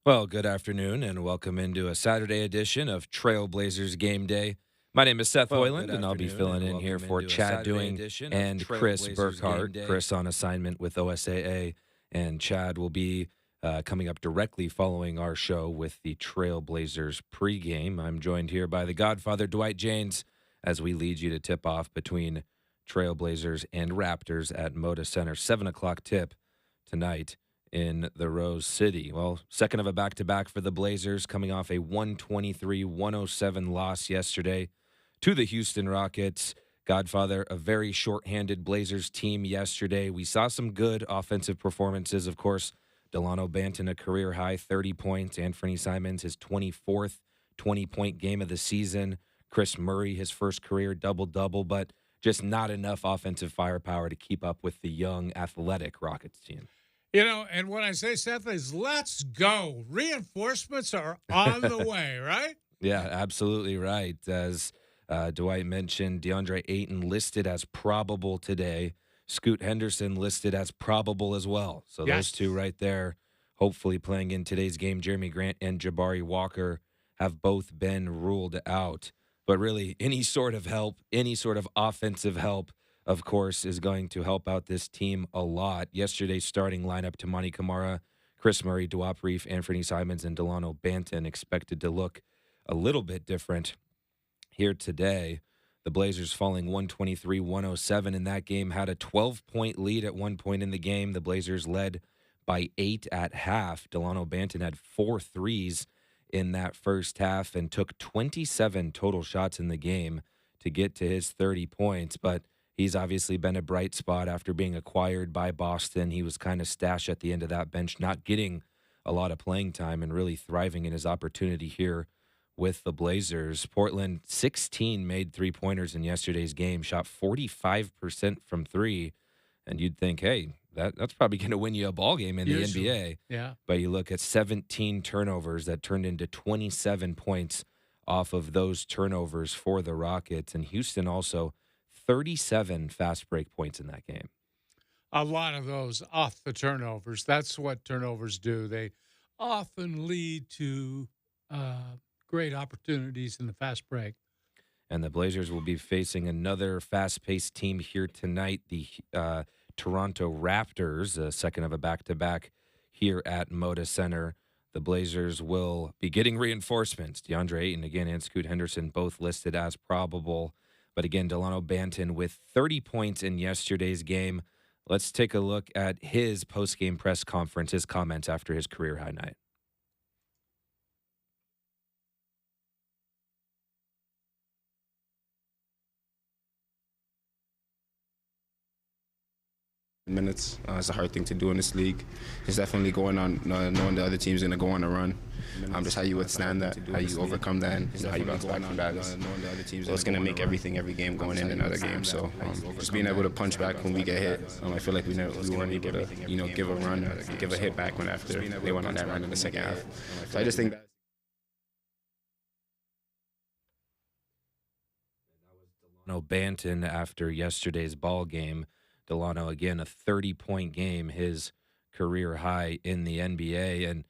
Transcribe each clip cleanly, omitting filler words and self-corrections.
Well, good afternoon and welcome into a Saturday edition of Trailblazers Game Day. My name is Seth Hoyland, and I'll be filling in here for Chad Doing and Chris Burkhart. Chris on assignment with OSAA, and Chad will be coming up directly following our show with the Trailblazers pregame. I'm joined here by the Godfather, Dwight James, as we lead you to tip off between Trailblazers and Raptors at Moda Center. 7 o'clock tip tonight in the Rose City. Well, second of a back-to-back for the Blazers, coming off a 123-107 loss yesterday to the Houston Rockets. Godfather, a very shorthanded Blazers team yesterday. We saw some good offensive performances, of course. Delano Banton, a career-high 30 points. Anthony Simons, his 24th 20-point game of the season. Chris Murray, his first career double-double, but just not enough offensive firepower to keep up with the young, athletic Rockets team. And what I say, Seth, is let's go. Reinforcements are on the way, right? Yeah, absolutely right. As Dwight mentioned, DeAndre Ayton listed as probable today. Scoot Henderson listed as probable as well. So those Yes. two right there, hopefully playing in today's game. Jeremy Grant and Jabari Walker have both been ruled out. But really, any sort of help, any sort of offensive help, of course, is going to help out this team a lot. Yesterday's starting lineup, Tamani Kamara, Chris Murray, Duop Reef, Anthony Simons, and Delano Banton expected to look a little bit different here today. The Blazers falling 123-107 in that game, had a 12-point lead at one point in the game. The Blazers led by 8 at half. Delano Banton had 4 threes in that first half and took 27 total shots in the game to get to his 30 points. But he's obviously been a bright spot after being acquired by Boston. He was kind of stashed at the end of that bench, not getting a lot of playing time and really thriving in his opportunity here with the Blazers. Portland, 16 made three-pointers in yesterday's game, shot 45% from three. And you'd think, hey, that's probably going to win you a ball game in the Usually. NBA. Yeah. But you look at 17 turnovers that turned into 27 points off of those turnovers for the Rockets. And Houston also 37 fast break points in that game. A lot of those off the turnovers. That's what turnovers do. They often lead to great opportunities in the fast break. And the Blazers will be facing another fast-paced team here tonight, the Toronto Raptors, a second of a back-to-back here at Moda Center. The Blazers will be getting reinforcements. DeAndre Ayton, again, and Scoot Henderson both listed as probable. But again, Delano Banton with 30 points in yesterday's game. Let's take a look at his post-game press conference, his comments after his career-high night. Minutes. It's a hard thing to do in this league. It's definitely going on, knowing the other team's going to go on a run. Just how you withstand that, how you overcome that, and how you bounce back from that. So it's going to make every game going in another game. So just being able to punch back when we get hit. I feel like we weren't able to, give a run, give a hit back when after they went on that run in the second half. So I just think that. Delano Banton after yesterday's ball game. Delano, again, a 30-point game, his career high in the NBA. And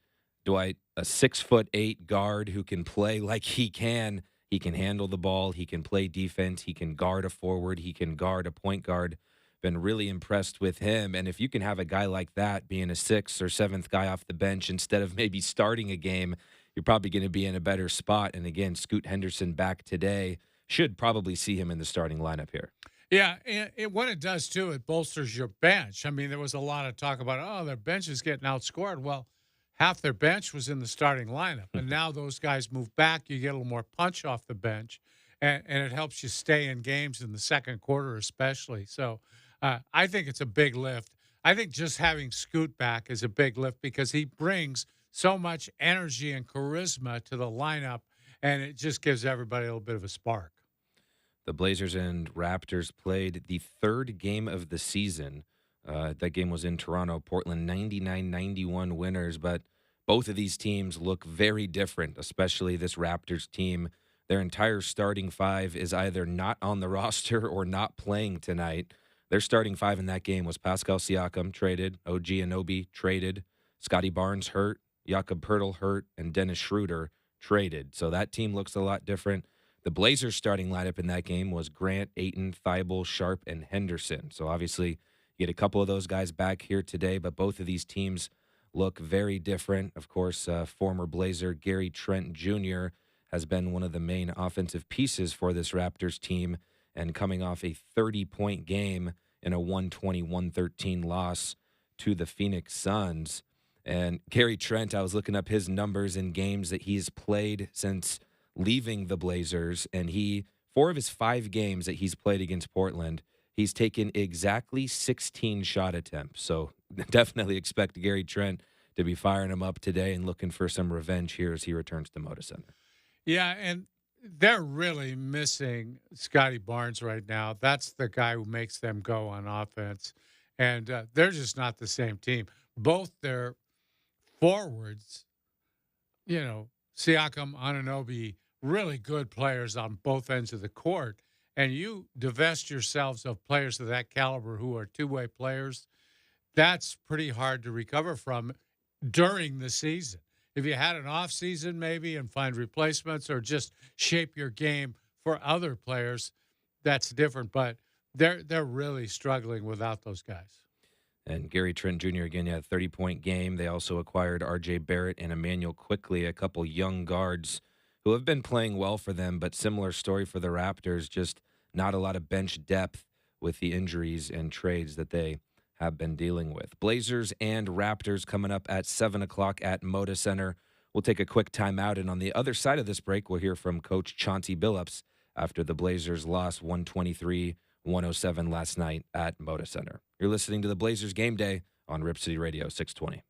Dwight, a 6'8" guard who can play like he can. He can handle the ball. He can play defense. He can guard a forward. He can guard a point guard. Been really impressed with him. And if you can have a guy like that being a sixth or seventh guy off the bench instead of maybe starting a game, you're probably going to be in a better spot. And again, Scoot Henderson back today. Should probably see him in the starting lineup here. Yeah, and what it does, too, it bolsters your bench. I mean, there was a lot of talk about, their bench is getting outscored. Well, half their bench was in the starting lineup, and now those guys move back. You get a little more punch off the bench, and it helps you stay in games in the second quarter especially. So I think it's a big lift. I think just having Scoot back is a big lift because he brings so much energy and charisma to the lineup, and it just gives everybody a little bit of a spark. The Blazers and Raptors played the third game of the season. That game was in Toronto. Portland 99-91 winners, but both of these teams look very different, especially this Raptors team. Their entire starting five is either not on the roster or not playing tonight. Their starting five in that game was Pascal Siakam, traded. OG Anunoby, traded. Scotty Barnes, hurt. Jakob Pertl hurt, and Dennis Schroeder traded. So that team looks a lot different. The Blazers' starting lineup in that game was Grant, Ayton, Thibault, Sharp, and Henderson. So obviously, you get a couple of those guys back here today, but both of these teams look very different. Of course, former Blazer Gary Trent Jr. has been one of the main offensive pieces for this Raptors team, and coming off a 30-point game in a 120-113 loss to the Phoenix Suns. And Gary Trent, I was looking up his numbers in games that he's played since leaving the Blazers, and 4 of his 5 games that he's played against Portland, he's taken exactly 16 shot attempts. So definitely expect Gary Trent to be firing him up today and looking for some revenge here as he returns to Moda Center. Yeah, and they're really missing Scotty Barnes right now. That's the guy who makes them go on offense. And they're just not the same team. Both their forwards, Siakam, Anunoby, really good players on both ends of the court. And you divest yourselves of players of that caliber who are two-way players, that's pretty hard to recover from during the season. If you had an off season maybe and find replacements or just shape your game for other players, that's different. But they're really struggling without those guys. And Gary Trent Jr. again, had a 30-point game. They also acquired R.J. Barrett and Emmanuel Quickly, a couple young guards who have been playing well for them, but similar story for the Raptors, just not a lot of bench depth with the injuries and trades that they have been dealing with. Blazers and Raptors coming up at 7 o'clock at Moda Center. We'll take a quick timeout, and on the other side of this break, we'll hear from Coach Chauncey Billups after the Blazers lost 123-107 last night at Moda Center. You're listening to the Blazers Game Day on Rip City Radio 620.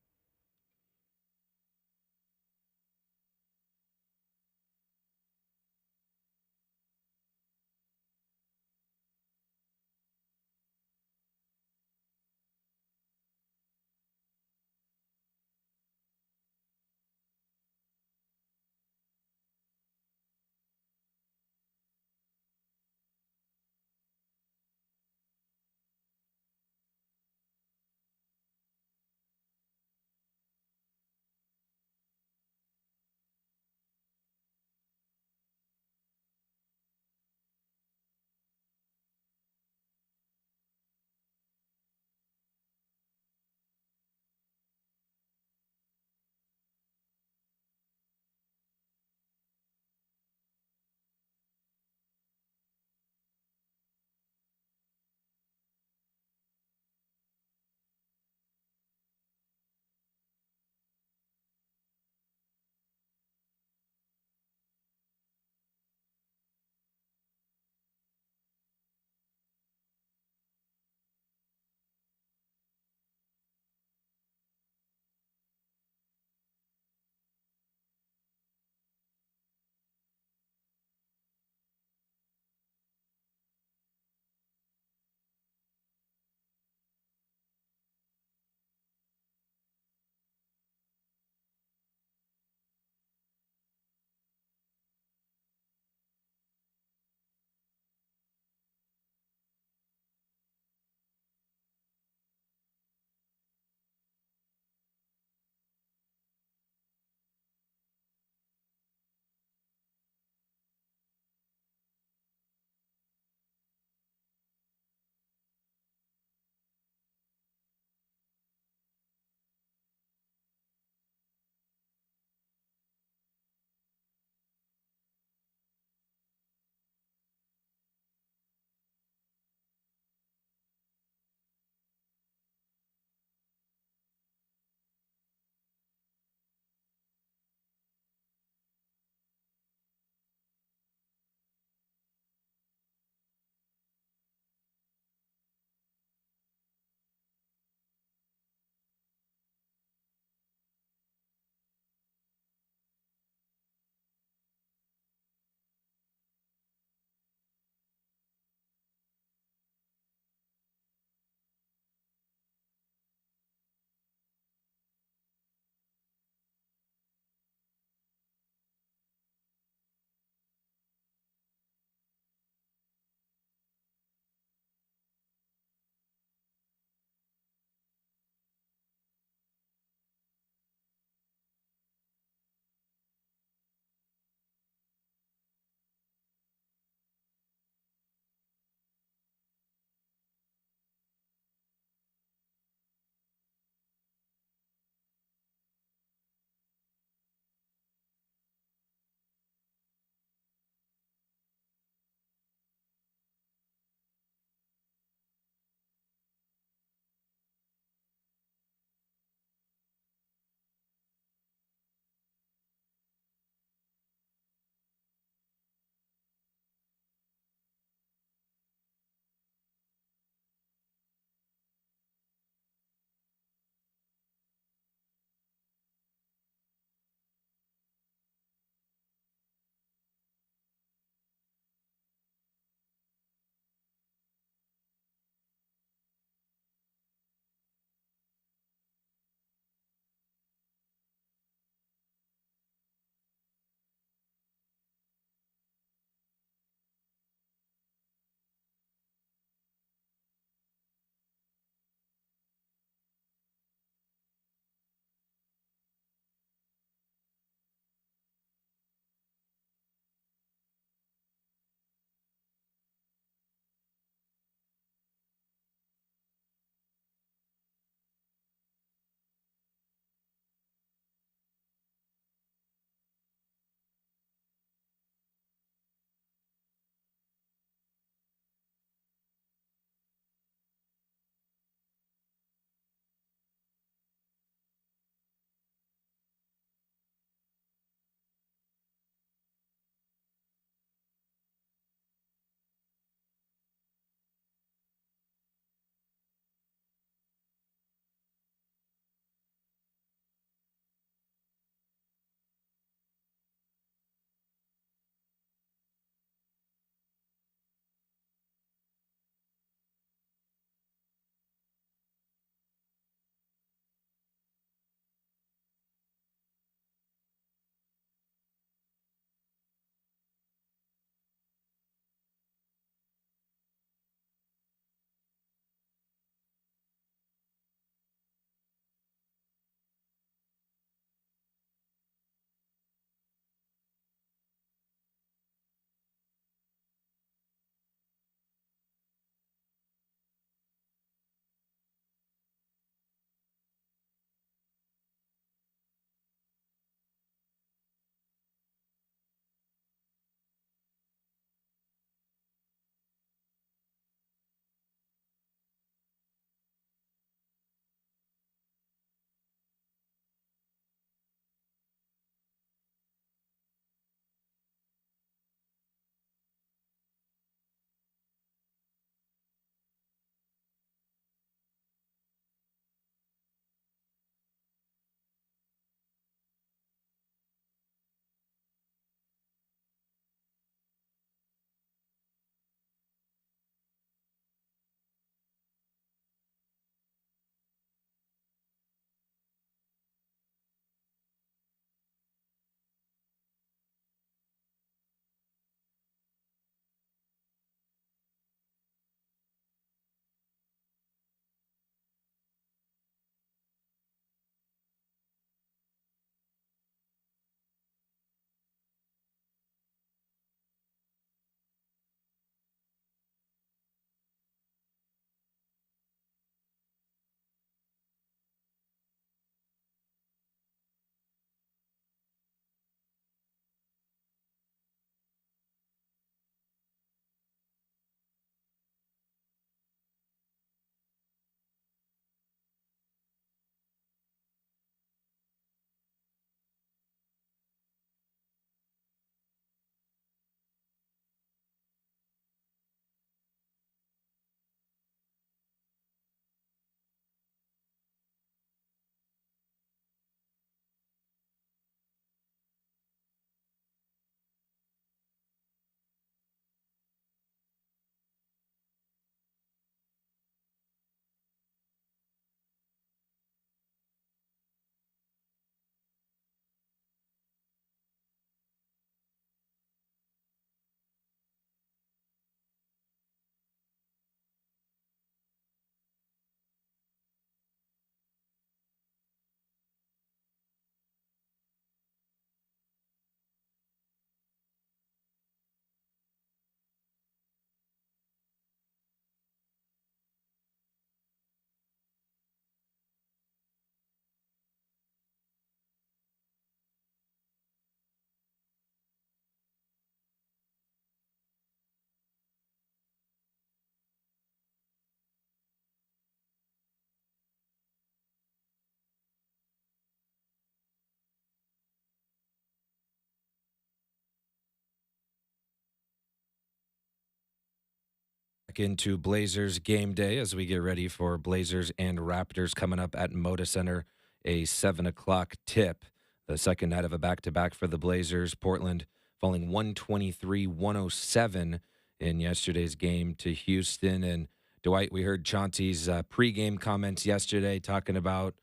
Into Blazers game day as we get ready for Blazers and Raptors coming up at Moda Center, a 7 o'clock tip. The second night of a back-to-back for the Blazers. Portland falling 123-107 in yesterday's game to Houston. And Dwight, we heard Chauncey's pregame comments yesterday talking about,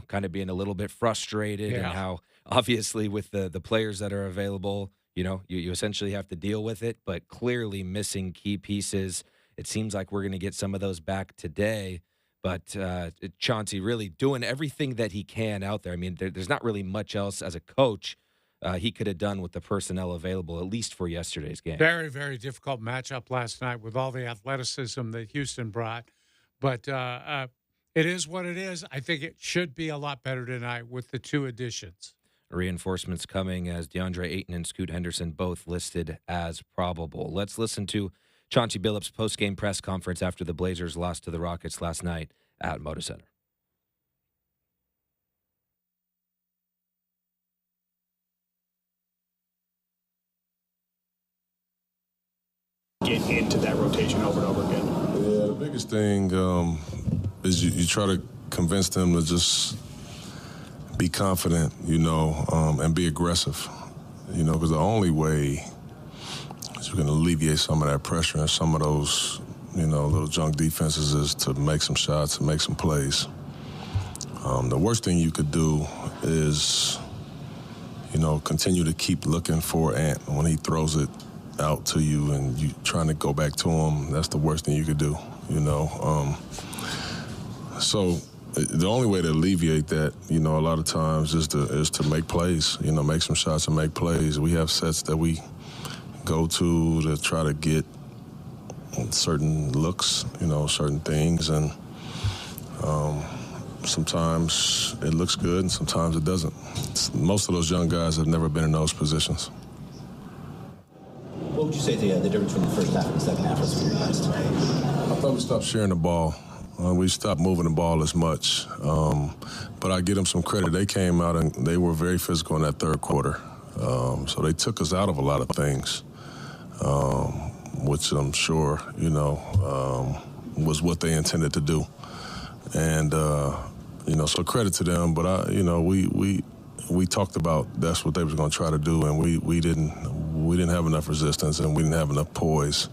kind of being a little bit frustrated and how obviously with the players that are available, you essentially have to deal with it, but clearly missing key pieces. It seems like we're going to get some of those back today, but Chauncey really doing everything that he can out there. I mean, there's not really much else as a coach he could have done with the personnel available, at least for yesterday's game. Very, very difficult matchup last night with all the athleticism that Houston brought. But it is what it is. I think it should be a lot better tonight with the two additions. Reinforcements coming as DeAndre Ayton and Scoot Henderson both listed as probable. Let's listen to Chauncey Billups' post-game press conference after the Blazers lost to the Rockets last night at Moda Center. Get into that rotation over and over again. Yeah, the biggest thing is you try to convince them to just be confident, and be aggressive, because the only way is we're going to alleviate some of that pressure and some of those, little junk defenses is to make some shots and make some plays. The worst thing you could do is, continue to keep looking for Ant when he throws it out to you and you trying to go back to him. That's the worst thing you could do, So the only way to alleviate that, a lot of times is to make plays, make some shots and make plays. We have sets that we go to try to get certain looks, certain things, and sometimes it looks good and sometimes it doesn't. Most of those young guys have never been in those positions. What would you say the difference between the first half and the second half was for you guys tonight? I thought we stopped sharing the ball. We stopped moving the ball as much. But I give them some credit. They came out and they were very physical in that third quarter. So they took us out of a lot of things, which I'm sure, was what they intended to do. And, so credit to them. But, we talked about that's what they was going to try to do, and we didn't have enough resistance and we didn't have enough poise.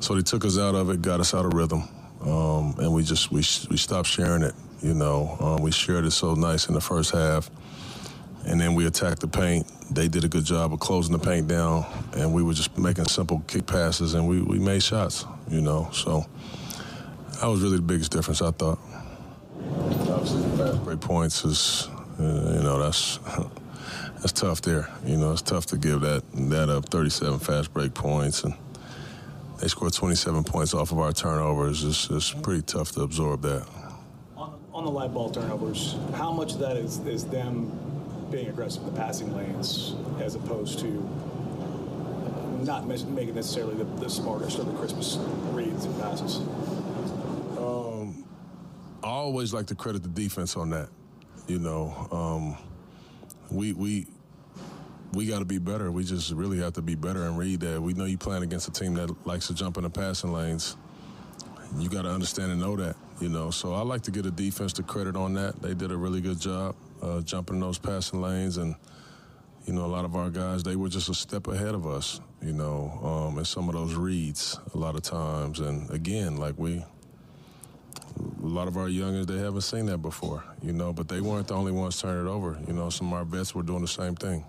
So they took us out of it, got us out of rhythm, and we stopped sharing it. We shared it so nice in the first half, and then we attacked the paint. They did a good job of closing the paint down, and we were just making simple kick passes, and we made shots. So that was really the biggest difference, I thought. Obviously, fast break points is. That's tough there. It's tough to give that up, 37 fast break points, and they scored 27 points off of our turnovers. It's pretty tough to absorb that. On the live ball turnovers, how much of that is them being aggressive in the passing lanes as opposed to not making necessarily the smartest or the crispest reads and passes? I always like to credit the defense on that. We got to be better. We just really have to be better and read that. We know you're playing against a team that likes to jump in the passing lanes. You got to understand and know that, So I like to give the defense the credit on that. They did a really good job jumping in those passing lanes. And, a lot of our guys, they were just a step ahead of us, in some of those reads a lot of times. And, again, a lot of our youngins, they haven't seen that before, but they weren't the only ones turning it over. Some of our vets were doing the same thing.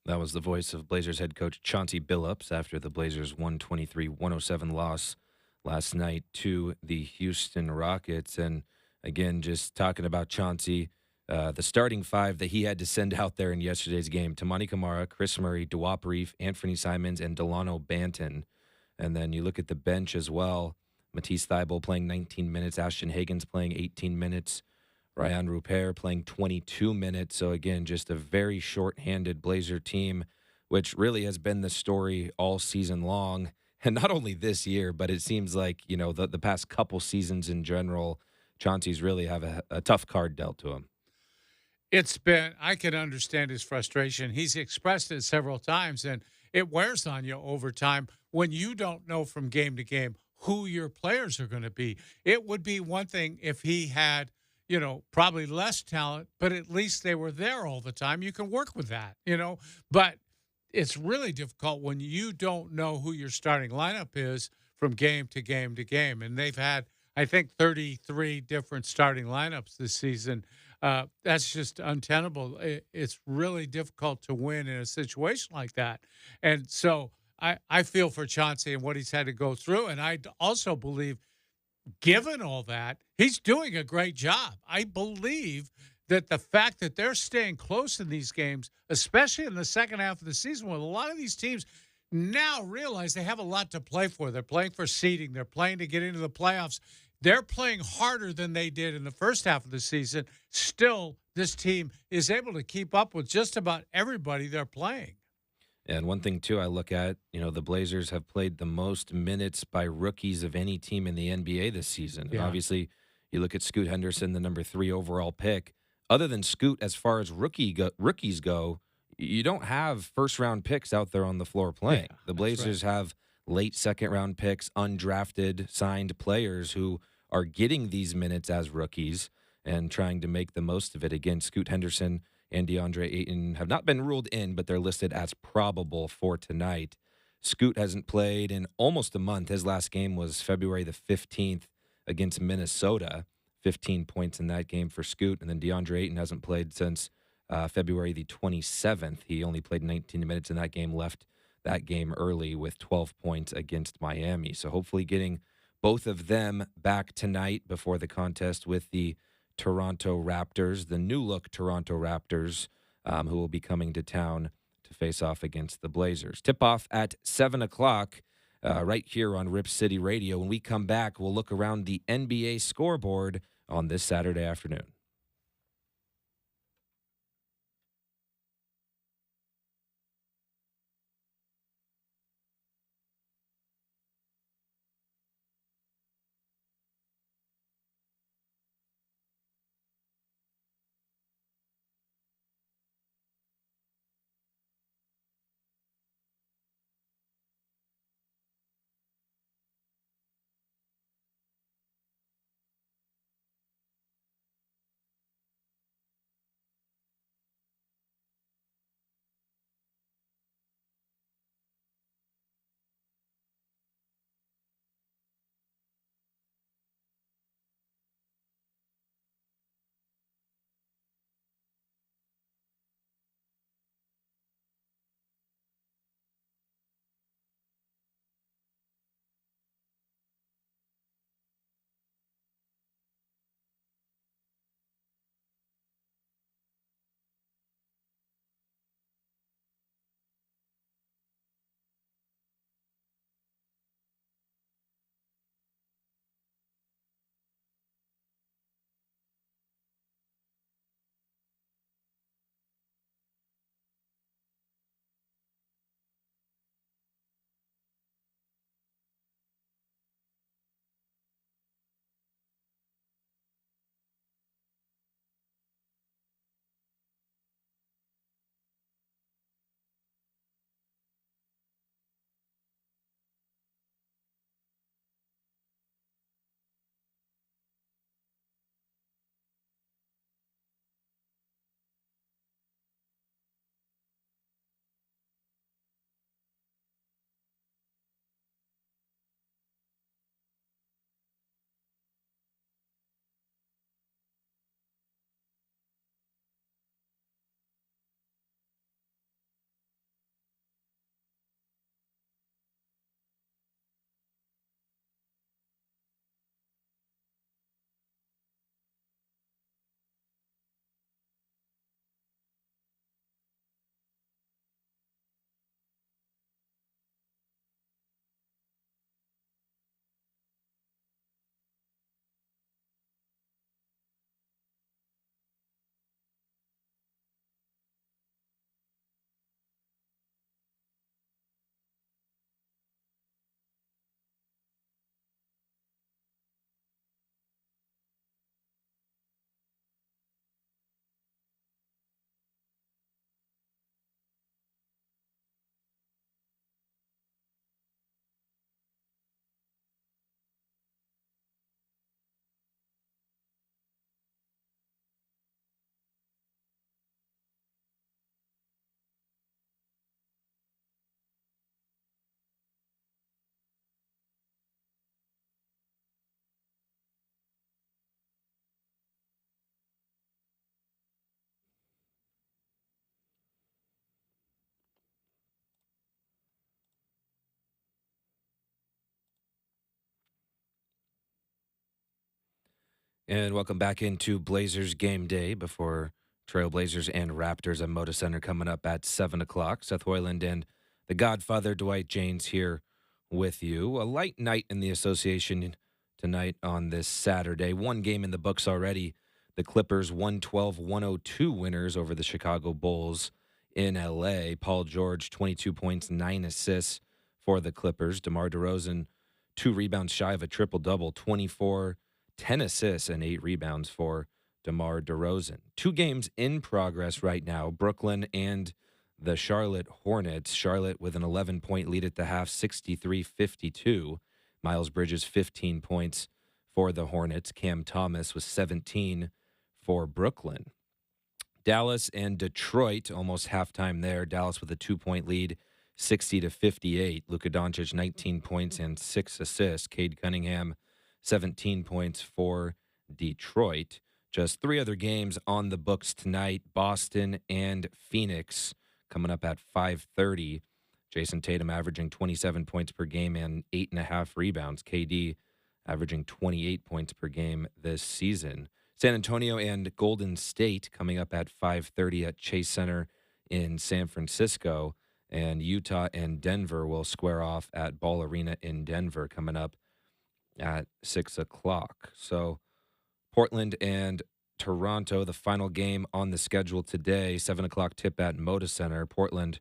That was the voice of Blazers head coach Chauncey Billups after the Blazers' 123-107 loss last night to the Houston Rockets. And again, just talking about Chauncey, the starting five that he had to send out there in yesterday's game: Tamani Kamara, Chris Murray, Duop Reef, Anthony Simons, and Delano Banton. And then you look at the bench as well. Matisse Thybulle playing 19 minutes, Ashton Higgins playing 18 minutes, Ryan Rupert playing 22 minutes. So, again, just a very short-handed Blazer team, which really has been the story all season long. And not only this year, but it seems like, the past couple seasons in general, Chauncey's really have a tough card dealt to him. I can understand his frustration. He's expressed it several times, and it wears on you over time when you don't know from game to game who your players are going to be. It would be one thing if he had, probably less talent, but at least they were there all the time. You can work with that. But it's really difficult when you don't know who your starting lineup is from game to game to game. And they've had, I think, 33 different starting lineups this season. That's just untenable. It's really difficult to win in a situation like that. And so I feel for Chauncey and what he's had to go through. And I also believe, given all that, he's doing a great job. I believe that the fact that they're staying close in these games, especially in the second half of the season, when a lot of these teams now realize they have a lot to play for. They're playing for seeding. They're playing to get into the playoffs. They're playing harder than they did in the first half of the season. Still, this team is able to keep up with just about everybody they're playing. And one thing, too, I look at, the Blazers have played the most minutes by rookies of any team in the NBA this season. Yeah. And obviously, you look at Scoot Henderson, the number 3 overall pick. Other than Scoot, as far as rookies go, you don't have first-round picks out there on the floor playing. Yeah, the Blazers have late second-round picks, undrafted, signed players who are getting these minutes as rookies and trying to make the most of it. Again, Scoot Henderson and DeAndre Ayton have not been ruled in, but they're listed as probable for tonight. Scoot hasn't played in almost a month. His last game was February the 15th against Minnesota, 15 points in that game for Scoot. And then DeAndre Ayton hasn't played since February the 27th. He only played 19 minutes in that game, left that game early with 12 points against Miami. So hopefully getting both of them back tonight before the contest with the Toronto Raptors, the new-look Toronto Raptors, who will be coming to town to face off against the Blazers. Tip-off at 7 o'clock right here on Rip City Radio. When we come back, we'll look around the NBA scoreboard on this Saturday afternoon. And welcome back into Blazers game day before Trailblazers and Raptors at Moda Center coming up at 7 o'clock. Seth Hoyland and the Godfather Dwight James here with you. A light night in the association tonight on this Saturday. One game in the books already. The Clippers 112-102 winners over the Chicago Bulls in L.A. Paul George, 22 points, 9 assists for the Clippers. DeMar DeRozan, 2 rebounds shy of a triple-double, 24 10 assists and 8 rebounds for DeMar DeRozan. 2 games in progress right now, Brooklyn and the Charlotte Hornets. Charlotte with an 11-point lead at the half, 63-52. Miles Bridges, 15 points for the Hornets. Cam Thomas was 17 for Brooklyn. Dallas and Detroit, almost halftime there. Dallas with a 2-point lead, 60-58. Luka Doncic, 19 points and 6 assists. Cade Cunningham, 17 points for Detroit. Just 3 other games on the books tonight. Boston and Phoenix coming up at 5:30. Jason Tatum averaging 27 points per game and 8.5 rebounds. KD averaging 28 points per game this season. San Antonio and Golden State coming up at 5:30 at Chase Center in San Francisco. And Utah and Denver will square off at Ball Arena in Denver coming up at 6 o'clock. So Portland and Toronto, the final game on the schedule today, 7 o'clock tip at Moda Center. Portland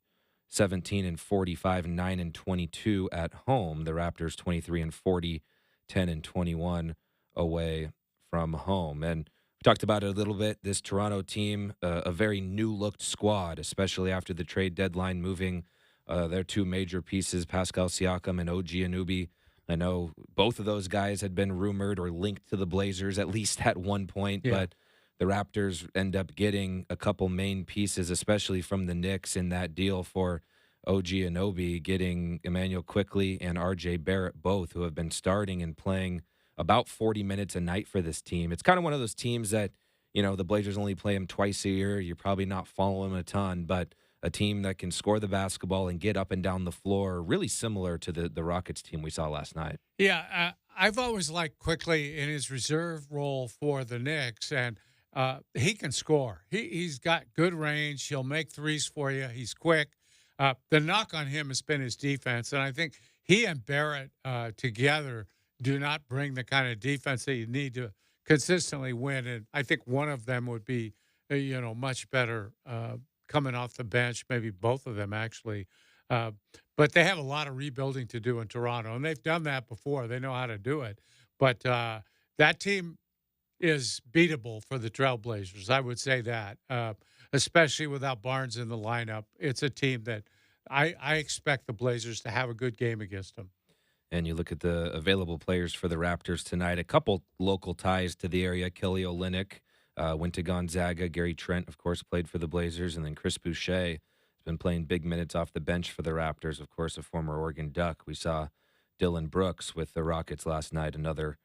17-45, 9-22 at home. The Raptors 23-40, 10-21 away from home. And we talked about it a little bit. This Toronto team, a very new-looked squad, especially after the trade deadline, moving their 2 major pieces, Pascal Siakam and OG Anunoby. I know both of those guys had been rumored or linked to the Blazers at least at one point, but the Raptors end up getting a couple main pieces, especially from the Knicks in that deal for OG Anunoby, getting Emmanuel Quickley and RJ Barrett, both who have been starting and playing about 40 minutes a night for this team. It's kind of one of those teams that, you know, the Blazers only play them twice a year. You're probably not following them a ton, but a team that can score the basketball and get up and down the floor, really similar to the Rockets team we saw last night. Yeah, I've always liked Quickly in his reserve role for the Knicks, and he can score. He's got good range. He'll make threes for you. He's quick. The knock on him has been his defense, and I think he and Barrett together do not bring the kind of defense that you need to consistently win, and I think one of them would be, much better coming off the bench, maybe both of them actually. But they have a lot of rebuilding to do in Toronto, and they've done that before. They know how to do it. But that team is beatable for the Trailblazers. I would say that, especially without Barnes in the lineup. It's a team that I expect the Blazers to have a good game against them. And you look at the available players for the Raptors tonight, a couple local ties to the area. Kelly Olynyk went to Gonzaga. Gary Trent, of course, played for the Blazers. And then Chris Boucher has been playing big minutes off the bench for the Raptors, of course, a former Oregon Duck. We saw Dylan Brooks with the Rockets last night, another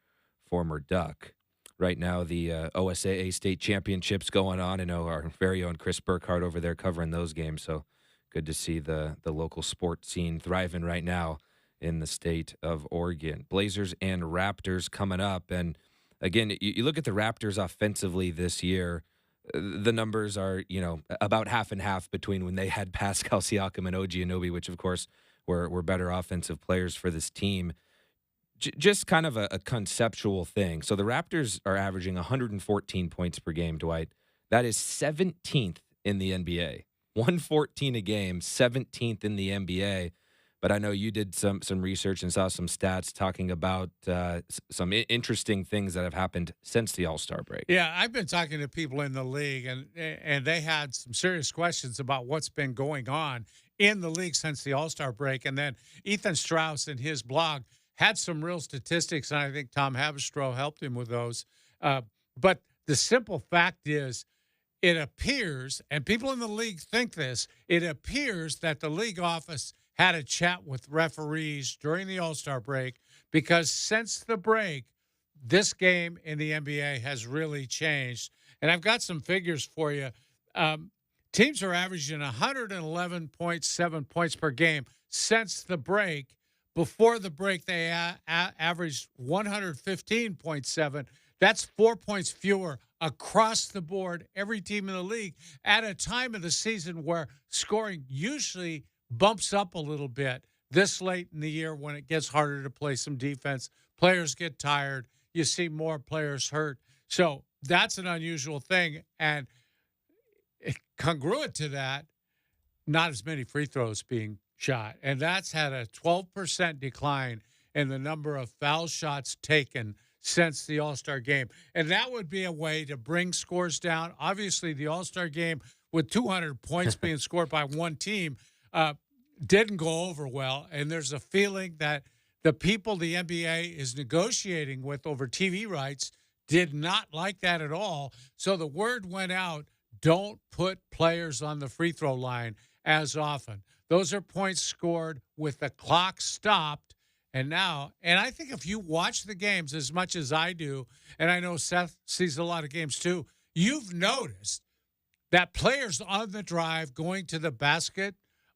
former Duck. Right now, the OSAA state championships going on. I know our very own Chris Burkhardt over there covering those games. So good to see the local sport scene thriving right now in the state of Oregon. Blazers and Raptors coming up. And again, you look at the Raptors offensively this year, the numbers are, about half and half between when they had Pascal Siakam and OG Anunoby, which of course were better offensive players for this team. Just kind of a conceptual thing. So the Raptors are averaging 114 points per game, Dwight. That is 17th in the NBA. 114 a game, 17th in the NBA. But I know you did some research and saw some stats talking about some interesting things that have happened since the All-Star break. Yeah, I've been talking to people in the league, and they had some serious questions about what's been going on in the league since the All-Star break. And then Ethan Strauss in his blog had some real statistics, and I think Tom Haberstroh helped him with those. But the simple fact is, it appears, and people in the league think this, it appears that the league office had a chat with referees during the All-Star break, because since the break, this game in the NBA has really changed. And I've got some figures for you. Teams are averaging 111.7 points per game since the break. Before the break, they averaged 115.7. That's 4 points fewer across the board, every team in the league, at a time of the season where scoring usually bumps up a little bit this late in the year when it gets harder to play some defense. Players get tired. You see more players hurt. So that's an unusual thing. And congruent to that, not as many free throws being shot. And that's had a 12% decline in the number of foul shots taken since the All-Star game. And that would be a way to bring scores down. Obviously, the All-Star game with 200 points being scored by one team didn't go over well. And there's a feeling that the people the NBA is negotiating with over TV rights did not like that at all. So the word went out, don't put players on the free throw line as often. Those are points scored with the clock stopped. And I think if you watch the games as much as I do, and I know Seth sees a lot of games too, you've noticed that players on the drive going to the basket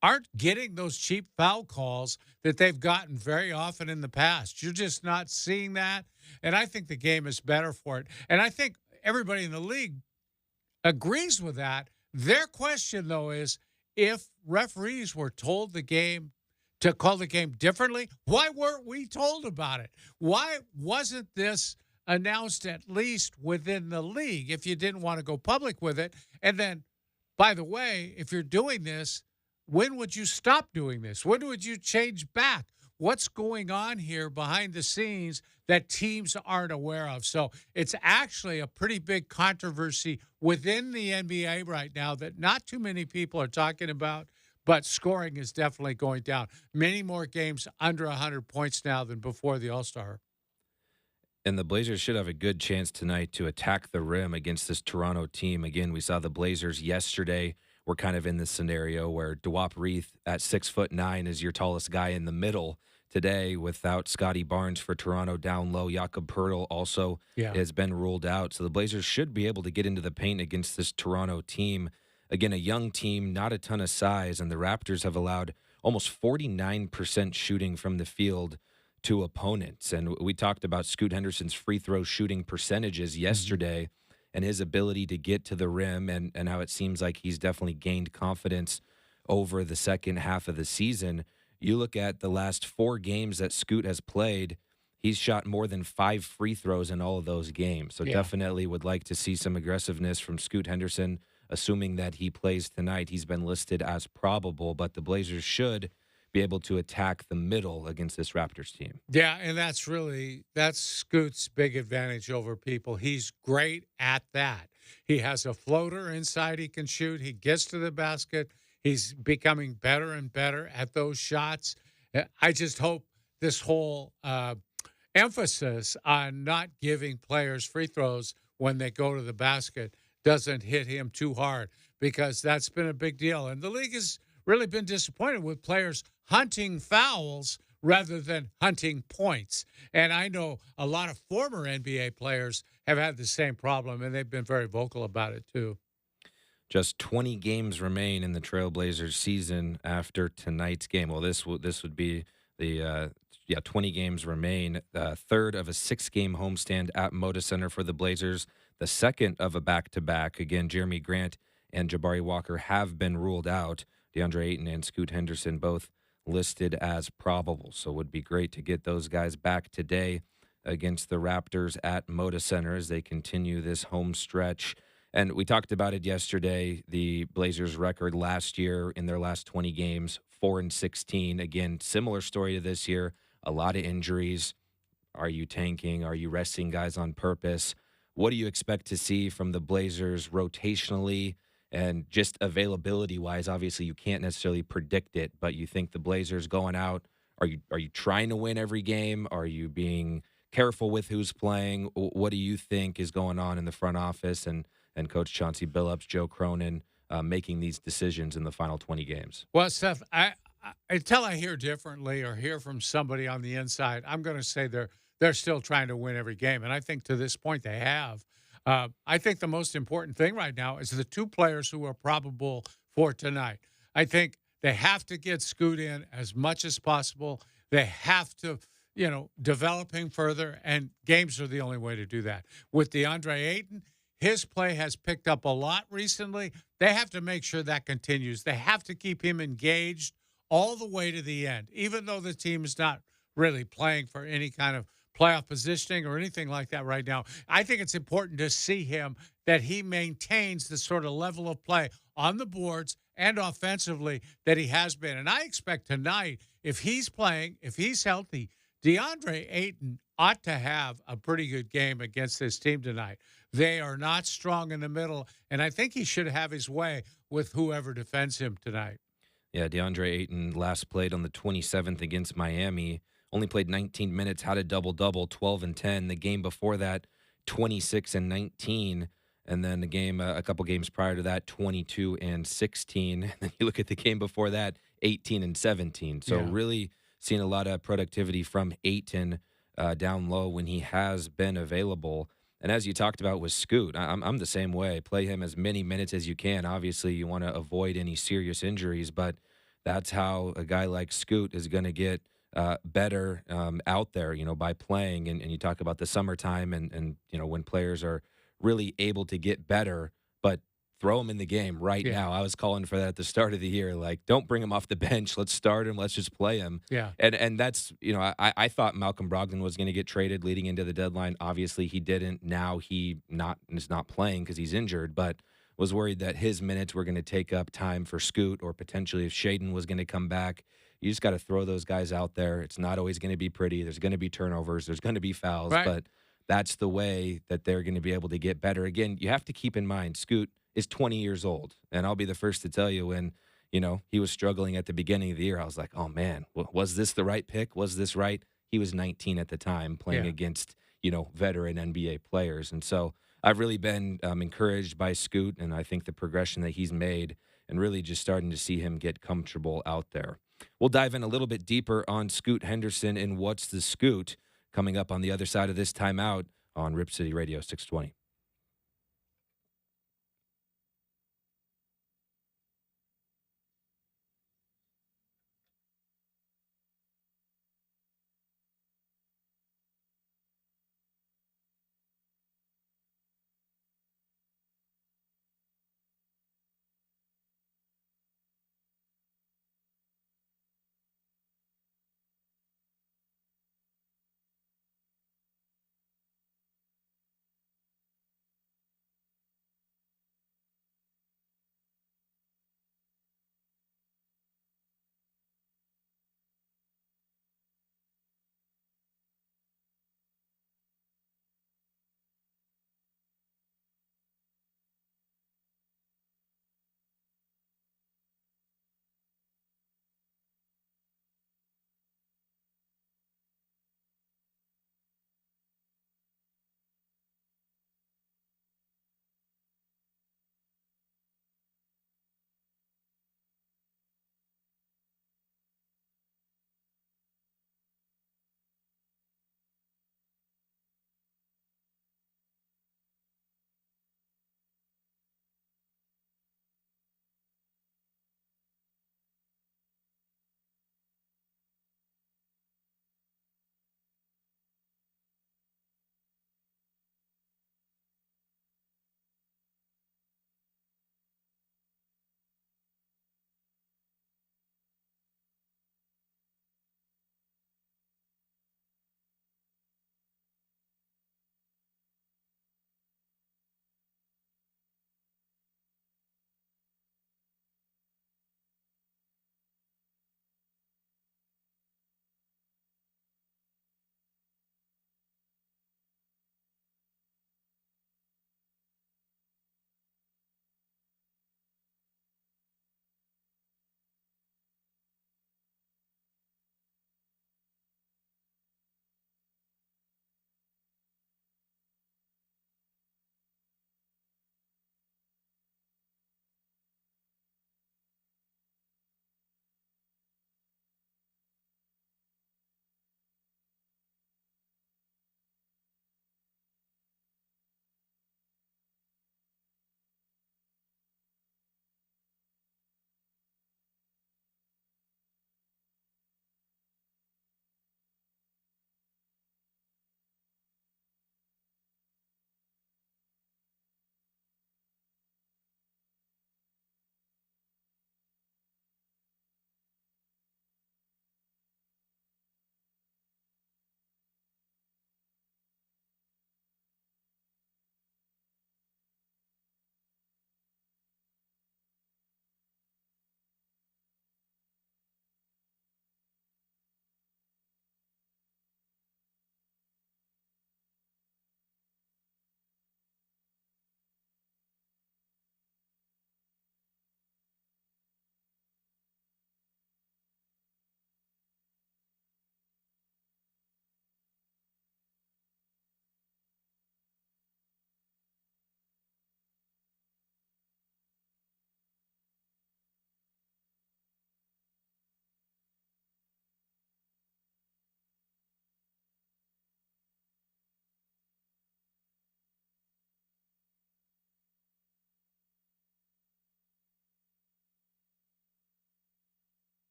aren't getting those cheap foul calls that they've gotten very often in the past. You're just not seeing that. And I think the game is better for it. And I think everybody in the league agrees with that. Their question, though, is if referees were told to call the game differently, why weren't we told about it? Why wasn't this announced at least within the league if you didn't want to go public with it? And then, by the way, if you're doing this, when would you stop doing this? When would you change back? What's going on here behind the scenes that teams aren't aware of? So it's actually a pretty big controversy within the NBA right now that not too many people are talking about, but scoring is definitely going down. Many more games under 100 points now than before the All-Star. And the Blazers should have a good chance tonight to attack the rim against this Toronto team. Again, we saw the Blazers yesterday. We're kind of in this scenario where Dwight Seth at 6'9" is your tallest guy in the middle. Today, without Scotty Barnes for Toronto down low, Jakob Poeltl also has been ruled out. So the Blazers should be able to get into the paint against this Toronto team. Again, a young team, not a ton of size, and the Raptors have allowed almost 49% shooting from the field to opponents. And we talked about Scoot Henderson's free throw shooting percentages yesterday and his ability to get to the rim and how it seems like he's definitely gained confidence over the second half of the season. You look at the last 4 games that Scoot has played, he's shot more than 5 free throws in all of those games. So definitely would like to see some aggressiveness from Scoot Henderson, assuming that he plays tonight. He's been listed as probable, but the Blazers should be able to attack the middle against this Raptors team. Yeah, and that's Scoot's big advantage over people. He's great at that. He has a floater inside he can shoot. He gets to the basket. He's becoming better and better at those shots. I just hope this whole emphasis on not giving players free throws when they go to the basket doesn't hit him too hard, because that's been a big deal. And the league has really been disappointed with players hunting fouls rather than hunting points. And I know a lot of former NBA players have had the same problem, and they've been very vocal about it too. Just 20 games remain in the Trailblazers season after tonight's game. Well, this would be the 20 games remain. Third of a 6-game homestand at Moda Center for the Blazers. The second of a back-to-back. Again, Jeremy Grant and Jabari Walker have been ruled out. DeAndre Ayton and Scoot Henderson both listed as probable. So it would be great to get those guys back today against the Raptors at Moda Center as they continue this home stretch. And we talked about it yesterday, the Blazers' record last year in their last 20 games, 4-16. Again, similar story to this year, a lot of injuries. Are you tanking? Are you resting guys on purpose? What do you expect to see from the Blazers rotationally and just availability-wise? Obviously, you can't necessarily predict it, but you think the Blazers going out, are you trying to win every game? Are you being careful with who's playing? What do you think is going on in the front office and Coach Chauncey Billups, Joe Cronin, making these decisions in the final 20 games? Well, Seth, until I hear differently or hear from somebody on the inside, I'm going to say they're still trying to win every game, and I think to this point they have. I think the most important thing right now is the 2 players who are probable for tonight. I think they have to get Scoot in as much as possible. They have to developing further, and games are the only way to do that. With DeAndre Ayton, his play has picked up a lot recently. They have to make sure that continues. They have to keep him engaged all the way to the end, even though the team is not really playing for any kind of playoff positioning or anything like that right now. I think it's important to see him that he maintains the sort of level of play on the boards and offensively that he has been. And I expect tonight, if he's playing, if he's healthy, DeAndre Ayton ought to have a pretty good game against this team tonight. They are not strong in the middle, and I think he should have his way with whoever defends him tonight. Yeah, DeAndre Ayton last played on the 27th against Miami. Only played 19 minutes, had a double-double, 12 and 10. The game before that, 26 and 19. And then the game, a couple games prior to that, 22 and 16. And then you look at the game before that, 18 and 17. So really seeing a lot of productivity from Ayton down low when he has been available. And as you talked about with Scoot, I'm the same way. Play him as many minutes as you can. Obviously, you want to avoid any serious injuries, but that's how a guy like Scoot is going to get better out there, by playing. And you talk about the summertime and when players are really able to get better, but throw him in the game right now. I was calling for that at the start of the year. Like, don't bring him off the bench. Let's start him. Let's just play him. Yeah. And that's, I thought Malcolm Brogdon was going to get traded leading into the deadline. Obviously, he didn't. Now he is not playing because he's injured, but was worried that his minutes were going to take up time for Scoot, or potentially if Shaden was going to come back. You just got to throw those guys out there. It's not always going to be pretty. There's going to be turnovers. There's going to be fouls, but that's the way that they're going to be able to get better. Again, you have to keep in mind, Scoot is 20 years old. And I'll be the first to tell you when, he was struggling at the beginning of the year, I was like, oh, man, was this the right pick? Was this right? He was 19 at the time playing against, veteran NBA players. And so I've really been encouraged by Scoot, and I think the progression that he's made and really just starting to see him get comfortable out there. We'll dive in a little bit deeper on Scoot Henderson and What's the Scoot coming up on the other side of this timeout on Rip City Radio 620.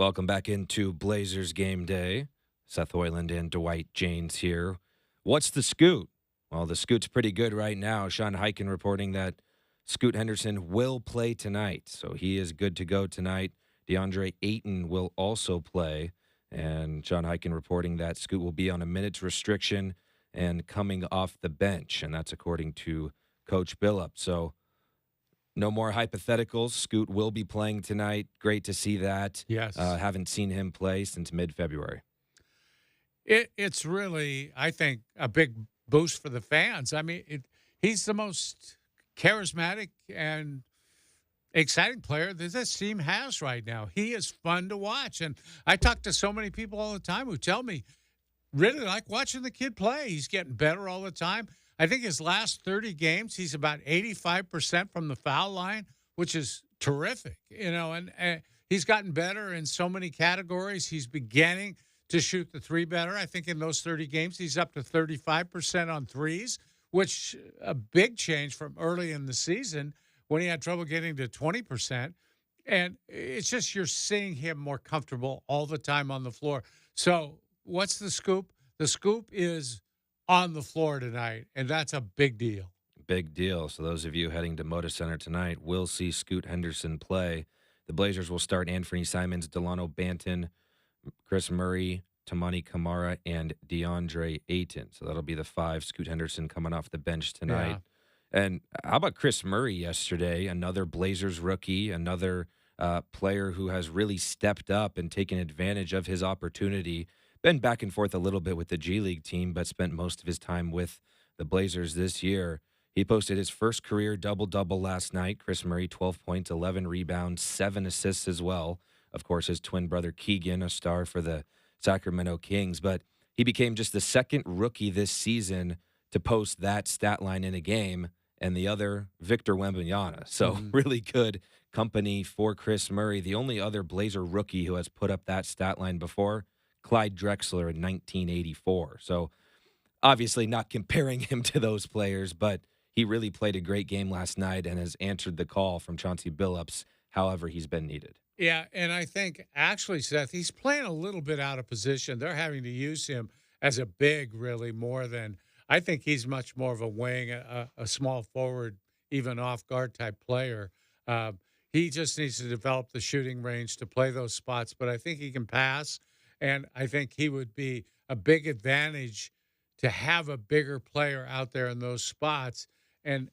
Welcome back into Blazers game day. Seth Hoyland and Dwight Janes here. What's the scoot? Well, the scoot's pretty good right now. Sean Hyken reporting that Scoot Henderson will play tonight, so he is good to go tonight. DeAndre Ayton will also play, and Sean Hyken reporting that Scoot will be on a minutes restriction and coming off the bench, and that's according to Coach Billups. So no more hypotheticals. Scoot will be playing tonight. Great to see that. Yes. Haven't seen him play since mid-February. It's really, I think, a big boost for the fans. I mean, he's the most charismatic and exciting player that this team has right now. He is fun to watch. And I talk to so many people all the time who tell me, really like watching the kid play. He's getting better all the time. I think his last 30 games, he's about 85% from the foul line, which is terrific, and he's gotten better in so many categories. He's beginning to shoot the three better. I think in those 30 games, he's up to 35% on threes, which a big change from early in the season when he had trouble getting to 20%. And it's just you're seeing him more comfortable all the time on the floor. So what's the scoop? The scoop is on the floor tonight, and that's a big deal. Big deal. So those of you heading to Moda Center tonight will see Scoot Henderson play. The Blazers will start Anthony Simons, Delano Banton, Chris Murray, Tamani Kamara, and DeAndre Ayton. So that'll be the five. Scoot Henderson coming off the bench tonight. Yeah. And how about Chris Murray yesterday? Another Blazers rookie, another player who has really stepped up and taken advantage of his opportunity. Been back and forth a little bit with the G League team, but spent most of his time with the Blazers this year. He posted his first career double-double last night. Chris Murray, 12 points, 11 rebounds, 7 assists as well. Of course, his twin brother Keegan, a star for the Sacramento Kings. But he became just the second rookie this season to post that stat line in a game, and the other, Victor Wembanyama. So really good company for Chris Murray. The only other Blazer rookie who has put up that stat line before, Clyde Drexler in 1984. So obviously not comparing him to those players, but he really played a great game last night and has answered the call from Chauncey Billups however he's been needed. Yeah, and I think actually, Seth, he's playing a little bit out of position. They're having to use him as a big, really, more than – I think he's much more of a wing, a small forward, even off-guard type player. He just needs to develop the shooting range to play those spots, but I think he can pass. And I think he would be a big advantage to have a bigger player out there in those spots. And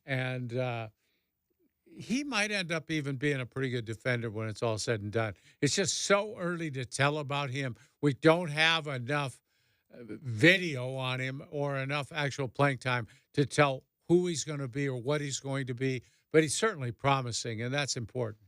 he might end up even being a pretty good defender when it's all said and done. It's just so early to tell about him. We don't have enough video on him or enough actual playing time to tell who he's going to be or what he's going to be. But he's certainly promising, and that's important.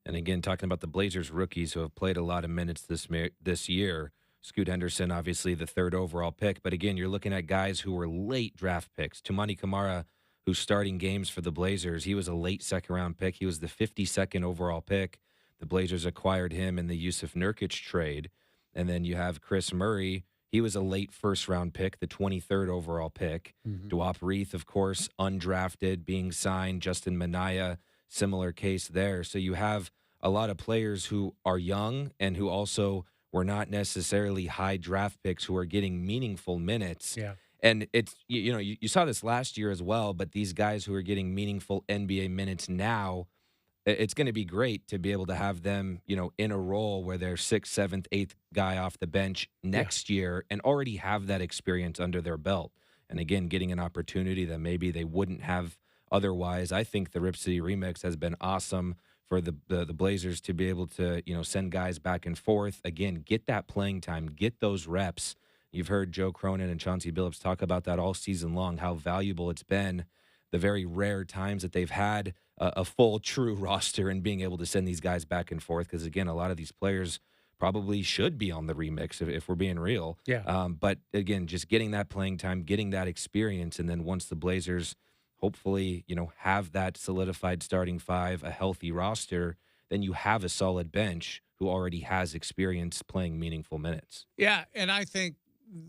And again, talking about the Blazers rookies who have played a lot of minutes this year, Scoot Henderson, obviously the third overall pick. But again, you're looking at guys who were late draft picks. Tamani Kamara, who's starting games for the Blazers, he was a late second-round pick. He was the 52nd overall pick. The Blazers acquired him in the Yusuf Nurkic trade. And then you have Chris Murray. He was a late first-round pick, the 23rd overall pick. Duop Reith, of course, undrafted, being signed. Justin Minaya, similar case there. So you have a lot of players who are young and who also were not necessarily high draft picks who are getting meaningful minutes. Yeah. And it's, you saw this last year as well, but these guys who are getting meaningful NBA minutes now, it's going to be great to be able to have them, in a role where they're 6th, 7th, 8th guy off the bench next year and already have that experience under their belt. And again, getting an opportunity that maybe they wouldn't have otherwise. I think the Rip City Remix has been awesome for the Blazers to be able to, send guys back and forth. Again, get that playing time, get those reps. You've heard Joe Cronin and Chauncey Billups talk about that all season long, how valuable it's been, the very rare times that they've had a full, true roster and being able to send these guys back and forth. Because, again, a lot of these players probably should be on the remix if we're being real. Yeah. But, again, just getting that playing time, getting that experience, and then once the Blazers hopefully, have that solidified starting five, a healthy roster, then you have a solid bench who already has experience playing meaningful minutes. Yeah, and I think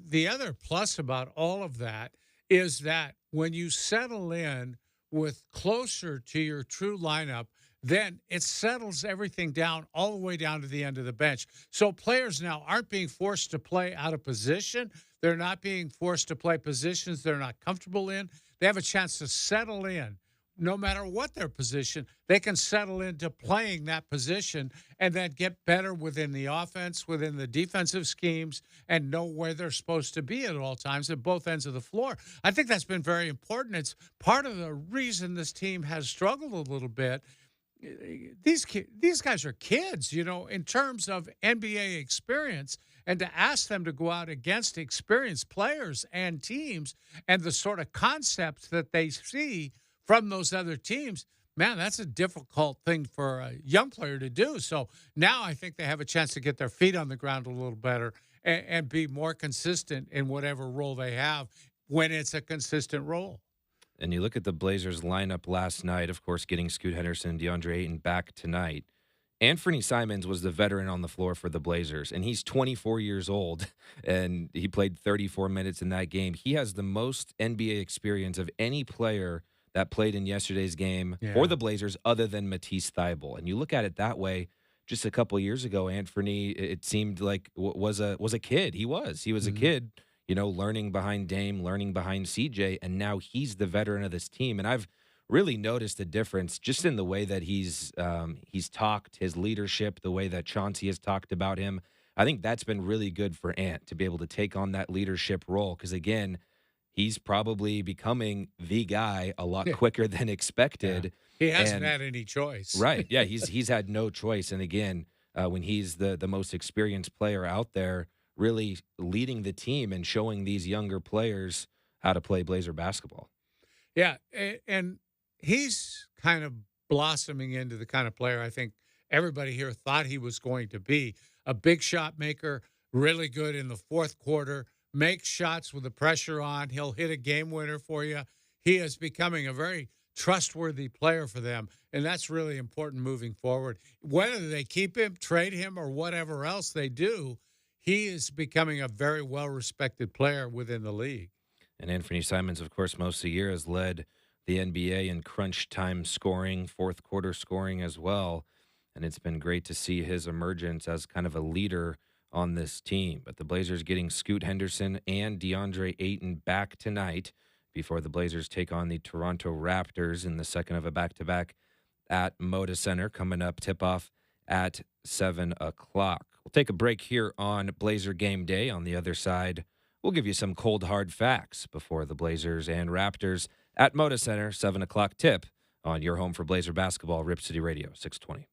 the other plus about all of that is that when you settle in with closer to your true lineup, then it settles everything down all the way down to the end of the bench. So players now aren't being forced to play out of position. They're not being forced to play positions they're not comfortable in. They have a chance to settle in. No matter what their position, they can settle into playing that position and then get better within the offense, within the defensive schemes, and know where they're supposed to be at all times at both ends of the floor. I think that's been very important. It's part of the reason this team has struggled a little bit. These guys are kids, in terms of NBA experience, and to ask them to go out against experienced players and teams and the sort of concepts that they see from those other teams, man, that's a difficult thing for a young player to do. So now I think they have a chance to get their feet on the ground a little better and be more consistent in whatever role they have when it's a consistent role. And you look at the Blazers lineup last night, of course, getting Scoot Henderson and DeAndre Ayton back tonight. Anthony Simons was the veteran on the floor for the Blazers, and he's 24 years old, and he played 34 minutes in that game. He has the most NBA experience of any player that played in yesterday's game for the Blazers other than Matisse Thybulle. And you look at it that way, just a couple years ago, Anthony, it seemed like was a kid. He was a kid, learning behind Dame, learning behind CJ, and now he's the veteran of this team. And I've really noticed a difference just in the way that he's talked, his leadership, the way that Chauncey has talked about him. I think that's been really good for Ant to be able to take on that leadership role because, again, he's probably becoming the guy a lot quicker than expected. He hasn't had any choice. Right. Yeah, he's had no choice. And again, when he's the most experienced player out there, really leading the team and showing these younger players how to play Blazer basketball. Yeah, and he's kind of blossoming into the kind of player I think everybody here thought he was going to be. A big shot maker, really good in the fourth quarter, makes shots with the pressure on. He'll hit a game winner for you. He is becoming a very trustworthy player for them, and that's really important moving forward. Whether they keep him, trade him, or whatever else they do, he is becoming a very well-respected player within the league. And Anthony Simons, of course, most of the year has led the NBA in crunch time scoring, fourth quarter scoring as well. And it's been great to see his emergence as kind of a leader on this team. But the Blazers getting Scoot Henderson and DeAndre Ayton back tonight before the Blazers take on the Toronto Raptors in the second of a back-to-back at Moda Center, coming up tip-off at 7 o'clock. We'll take a break here on Blazer Game Day. On the other side, we'll give you some cold, hard facts before the Blazers and Raptors at Moda Center, 7 o'clock tip on your home for Blazer basketball, Rip City Radio, 620.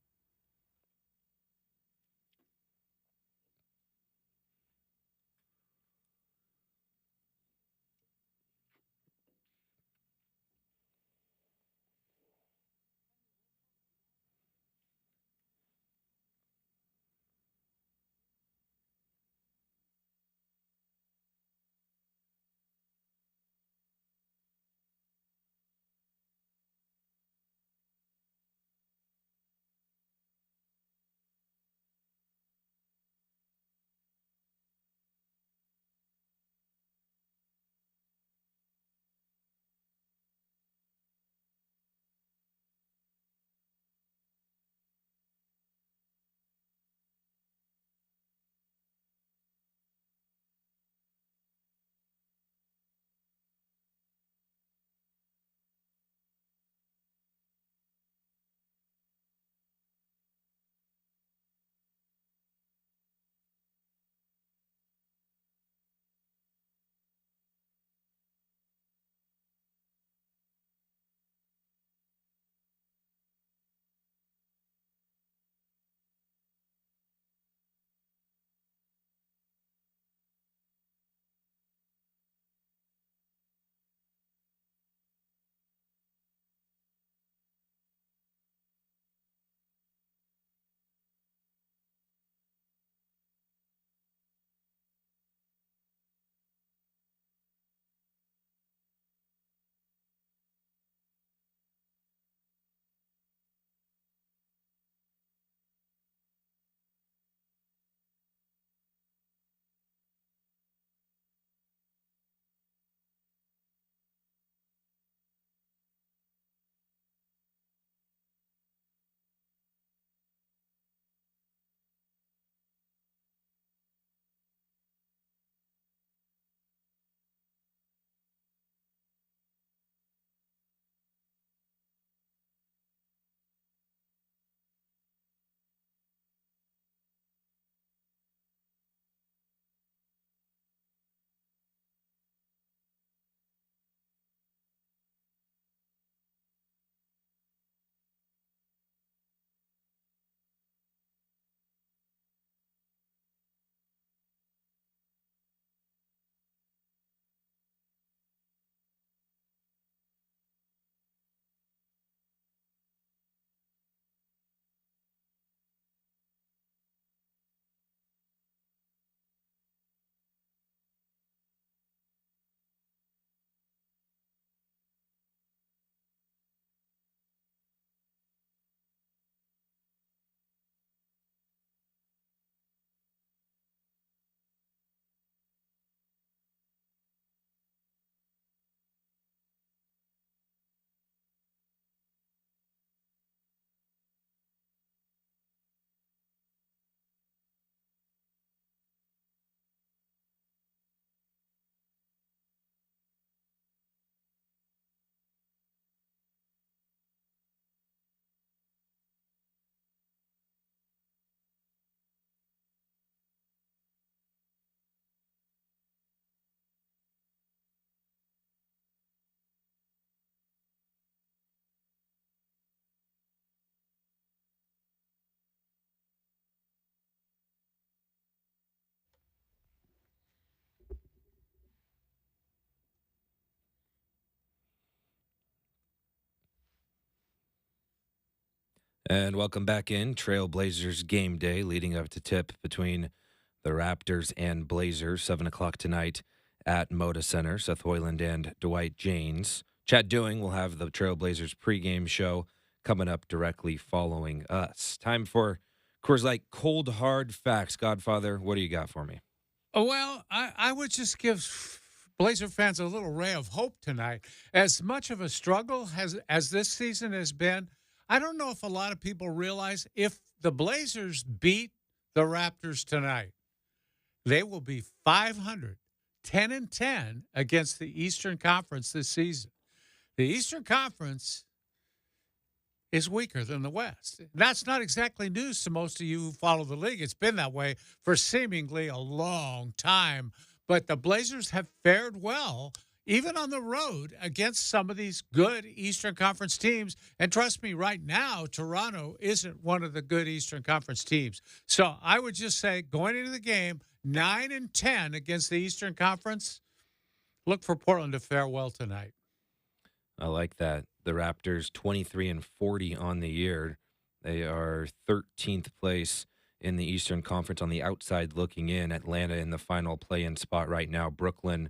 And welcome back in. Trailblazers game day leading up to tip between the Raptors and Blazers, 7 o'clock tonight at Moda Center. Seth Hoyland and Dwight James. Chad Doing will have the Trailblazers pregame show coming up directly following us. Time for Coors Light Cold Hard Facts. Godfather, what do you got for me? Oh, well, I would just give Blazer fans a little ray of hope tonight. As much of a struggle as this season has been, I don't know if a lot of people realize if the Blazers beat the Raptors tonight, they will be 500, 10-10 against the Eastern Conference this season. The Eastern Conference is weaker than the West. That's not exactly news to most of you who follow the league. It's been that way for seemingly a long time. But the Blazers have fared well, even on the road, against some of these good Eastern Conference teams. And trust me, right now, Toronto isn't one of the good Eastern Conference teams. So I would just say, going into the game, 9-10 against the Eastern Conference, look for Portland to fare well tonight. I like that. The Raptors 23-40 on the year. They are 13th place in the Eastern Conference on the outside looking in. Atlanta in the final play-in spot right now. Brooklyn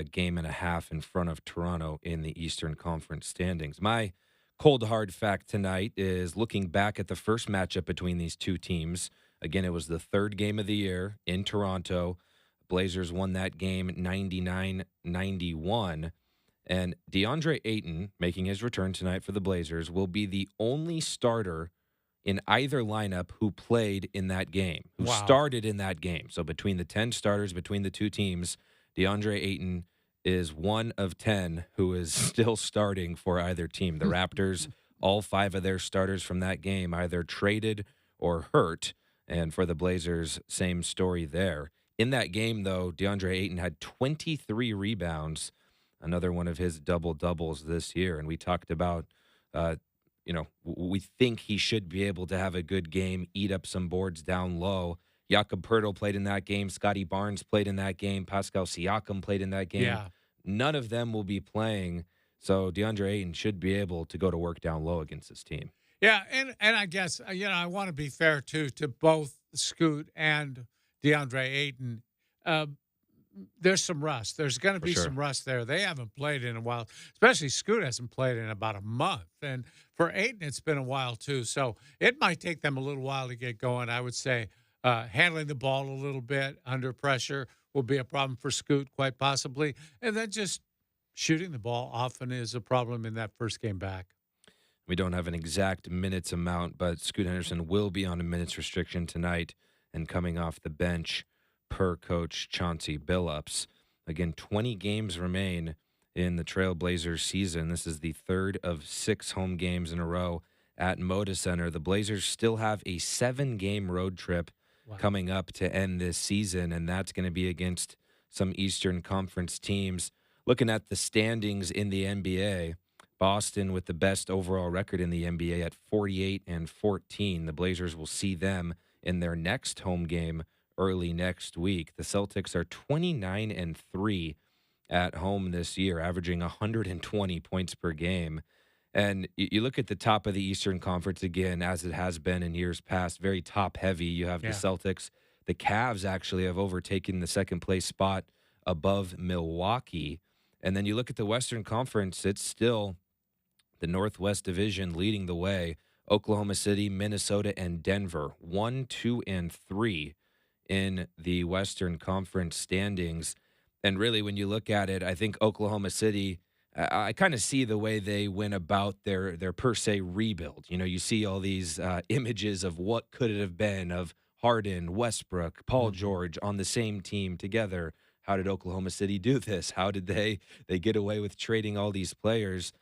game and a half in front of Toronto in the Eastern Conference standings. My cold hard fact tonight is looking back at the first matchup between these two teams. Again, it was the third game of the year in Toronto. Blazers won that game 99-91. And DeAndre Ayton, making his return tonight for the Blazers, will be the only starter in either lineup who played in that game, who started in that game. So between the 10 starters between the two teams, DeAndre Ayton is one of 10 who is still starting for either team. The Raptors, all 5 of their starters from that game either traded or hurt. And for the Blazers, same story there. In that game, though, DeAndre Ayton had 23 rebounds, another one of his double-doubles this year. And we talked about, we think he should be able to have a good game, eat up some boards down low. Jakob Poeltl played in that game. Scotty Barnes played in that game. Pascal Siakam played in that game. Yeah. None of them will be playing. So DeAndre Ayton should be able to go to work down low against this team. Yeah, and I guess, I want to be fair, too, to both Scoot and DeAndre Ayton. There's some rust. There's going to be some rust there. They haven't played in a while, especially Scoot hasn't played in about a month. And for Ayton, it's been a while, too. So it might take them a little while to get going. I would say handling the ball a little bit under pressure will be a problem for Scoot, quite possibly. And then just shooting the ball often is a problem in that first game back. We don't have an exact minutes amount, but Scoot Henderson will be on a minutes restriction tonight and coming off the bench per coach Chauncey Billups. Again, 20 games remain in the Trailblazers season. This is the third of 6 home games in a row at Moda Center. The Blazers still have a 7-game road trip coming up to end this season, and that's going to be against some Eastern Conference teams. Looking at the standings in the NBA, Boston with the best overall record in the NBA at 48-14. The Blazers will see them in their next home game early next week. The Celtics are 29-3 at home this year, averaging 120 points per game. And you look at the top of the Eastern Conference again, as it has been in years past, very top-heavy. You have the Celtics. The Cavs actually have overtaken the second-place spot above Milwaukee. And then you look at the Western Conference, it's still the Northwest Division leading the way. Oklahoma City, Minnesota, and Denver, 1, 2, and 3 in the Western Conference standings. And really, when you look at it, I think Oklahoma City, I kind of see the way they went about their per se rebuild. You see all these images of what could it have been of Harden, Westbrook, Paul George on the same team together. How did Oklahoma City do this? How did they get away with trading all these players?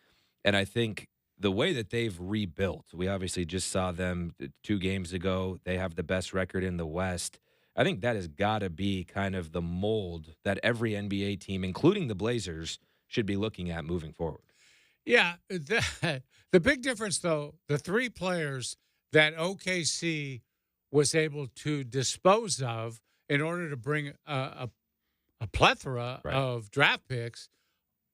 And I think the way that they've rebuilt, we obviously just saw them 2 games ago. They have the best record in the West. I think that has got to be kind of the mold that every NBA team, including the Blazers, should be looking at moving forward. Yeah, the big difference, though, the 3 players that OKC was able to dispose of in order to bring a plethora of draft picks,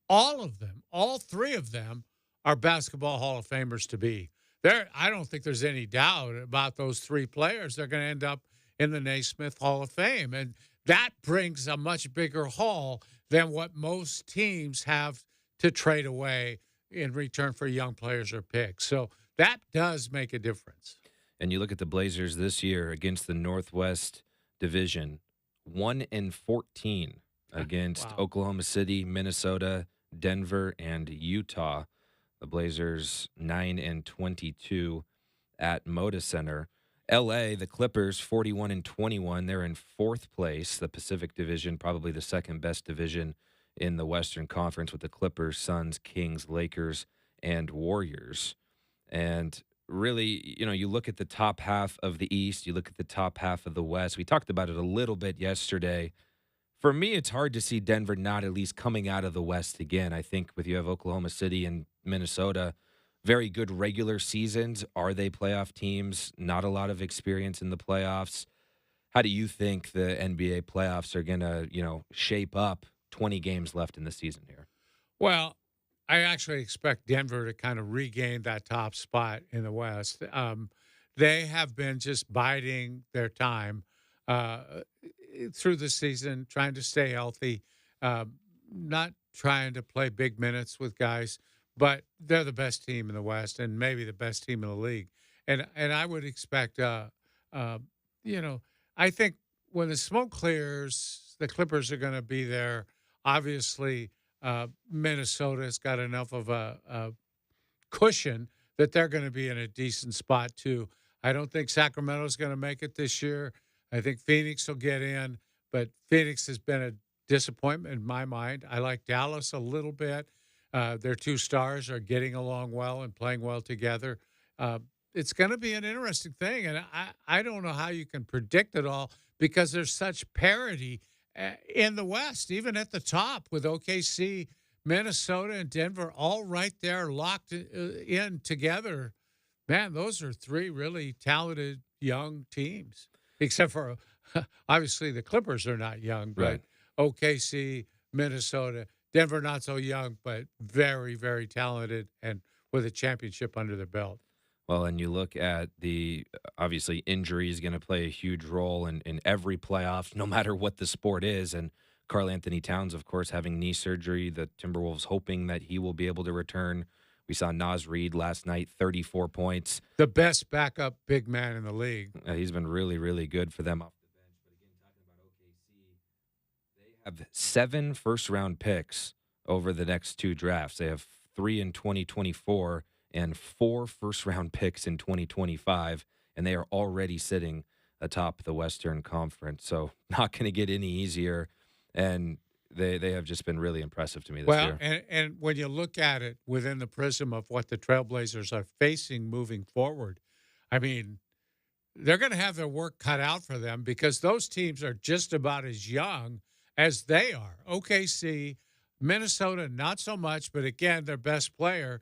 all of them, all 3 of them, are basketball Hall of Famers to be. I don't think there's any doubt about those three players. They're going to end up in the Naismith Hall of Fame, and that brings a much bigger haul than what most teams have to trade away in return for young players or picks. So that does make a difference. And you look at the Blazers this year against the Northwest Division, 1-14 against Wow. Oklahoma City, Minnesota, Denver, and Utah. The Blazers 9-22 at Moda Center. LA, the Clippers 41-21. They're in fourth place. The Pacific Division, probably the second best division in the Western Conference, with the Clippers, Suns, Kings, Lakers, and Warriors. And really, you look at the top half of the East, you look at the top half of the West. We talked about it a little bit yesterday. For me, it's hard to see Denver not at least coming out of the West again. I think with you have Oklahoma City and Minnesota, very good regular seasons. Are they playoff teams? Not a lot of experience in the playoffs. How do you think the NBA playoffs are going to, shape up? 20 games left in the season here. Well, I actually expect Denver to kind of regain that top spot in the West. They have been just biding their time through the season, trying to stay healthy, not trying to play big minutes with guys, but they're the best team in the West and maybe the best team in the league. And I would expect, I think when the smoke clears, the Clippers are going to be there. Obviously, Minnesota's got enough of a cushion that they're going to be in a decent spot too. I don't think Sacramento's going to make it this year. I think Phoenix will get in, but Phoenix has been a disappointment in my mind. I like Dallas a little bit. Their two stars are getting along well and playing well together. It's going to be an interesting thing, and I don't know how you can predict it all because there's such parity in the West, even at the top with OKC, Minnesota, and Denver all right there locked in together. Man, those are three really talented young teams, except for obviously the Clippers are not young, but Right. OKC, Minnesota, Denver not so young, but very, very talented and with a championship under their belt. Well, and you look at obviously injury is going to play a huge role in every playoff, no matter what the sport is. And Karl Anthony Towns, of course, having knee surgery. The Timberwolves hoping that he will be able to return. We saw Naz Reid last night, 34 points. The best backup big man in the league. He's been really, really good for them off the bench. But again, talking about OKC, they have 7 first-round picks over the next 2 drafts. They have 3 in 2024 and 4 first-round picks in 2025, and they are already sitting atop the Western Conference. So not going to get any easier, and they have just been really impressive to me this year. And when you look at it within the prism of what the Trailblazers are facing moving forward, I mean, they're going to have their work cut out for them because those teams are just about as young as they are. OKC, Minnesota, not so much, but again, their best player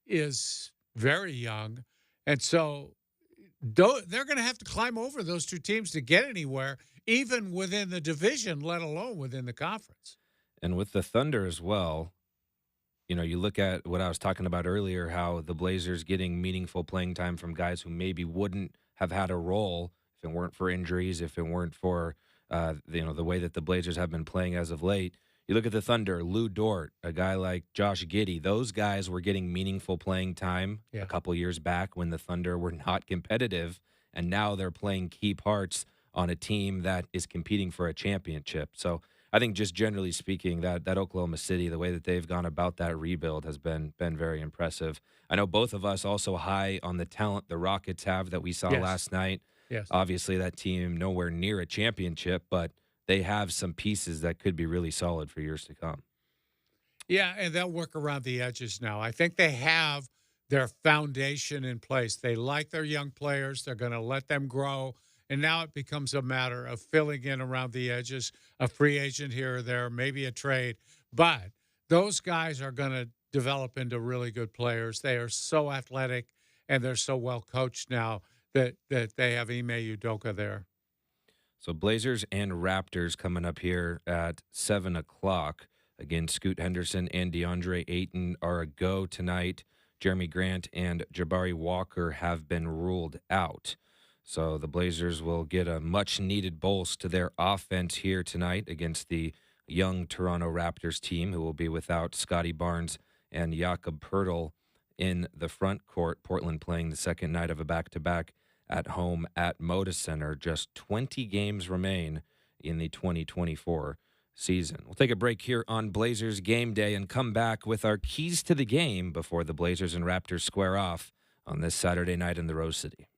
is very young. And so they're going to have to climb over those two teams to get anywhere, even within the division, let alone within the conference. And with the Thunder as well, you look at what I was talking about earlier, how the Blazers getting meaningful playing time from guys who maybe wouldn't have had a role if it weren't for injuries, if it weren't for the way that the Blazers have been playing as of late. You look at the Thunder, Lou Dort, a guy like Josh Giddey. Those guys were getting meaningful playing time a couple years back when the Thunder were not competitive, and now they're playing key parts on a team that is competing for a championship. So I think just generally speaking, that Oklahoma City, the way that they've gone about that rebuild has been very impressive. I know both of us also high on the talent the Rockets have that we saw last night. Yes. Obviously, that team nowhere near a championship, but they have some pieces that could be really solid for years to come. Yeah, and they'll work around the edges now. I think they have their foundation in place. They like their young players. They're going to let them grow. And now it becomes a matter of filling in around the edges, a free agent here or there, maybe a trade. But those guys are going to develop into really good players. They are so athletic, and they're so well coached now that they have Ime Udoka there. So Blazers and Raptors coming up here at 7 o'clock. Again, Scoot Henderson and DeAndre Ayton are a go tonight. Jeremy Grant and Jabari Walker have been ruled out. So the Blazers will get a much-needed bolster to their offense here tonight against the young Toronto Raptors team, who will be without Scotty Barnes and Jakob Poeltl in the front court. Portland playing the second night of a back-to-back at home at Moda Center. Just 20 games remain in the 2024 season. We'll take a break here on Blazers Game Day and come back with our keys to the game before the Blazers and Raptors square off on this Saturday night in the Rose City.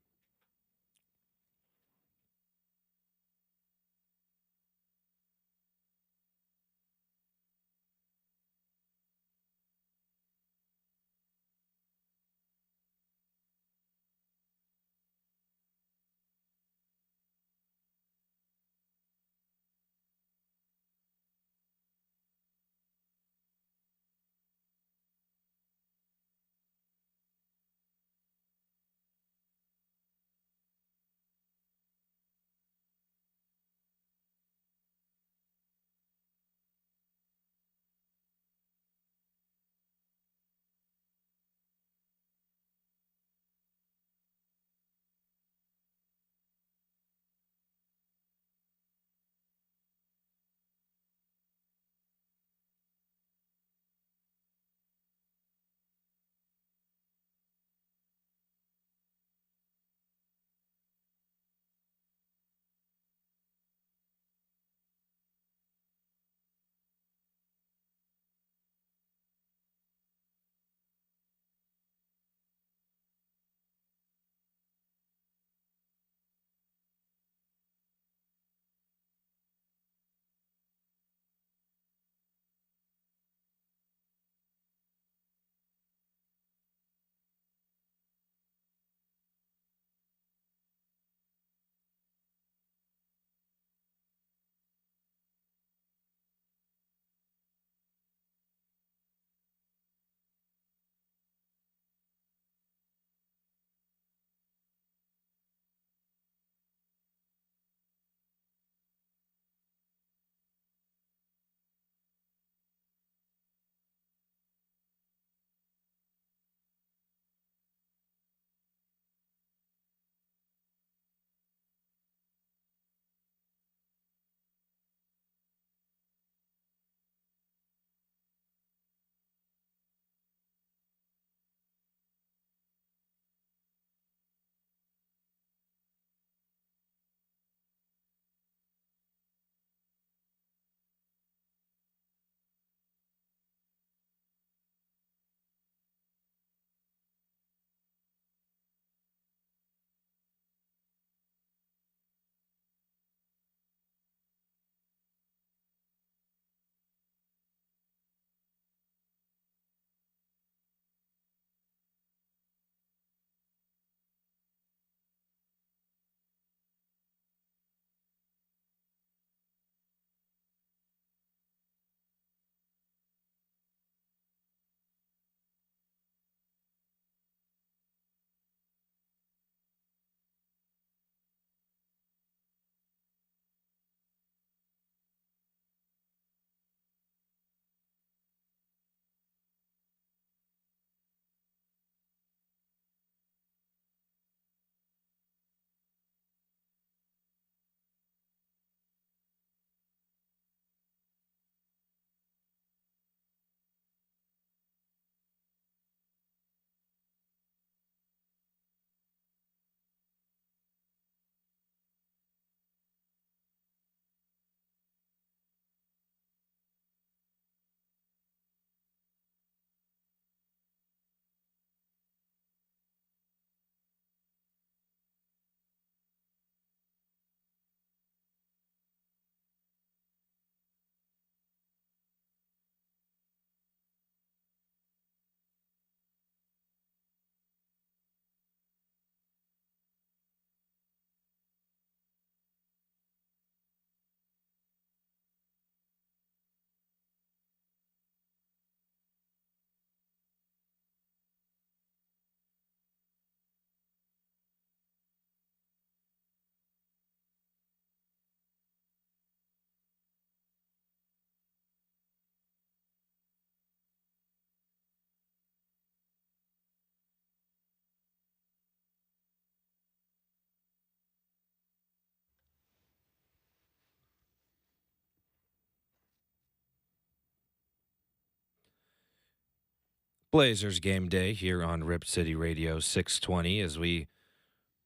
Blazers game day here on Rip City Radio 620 as we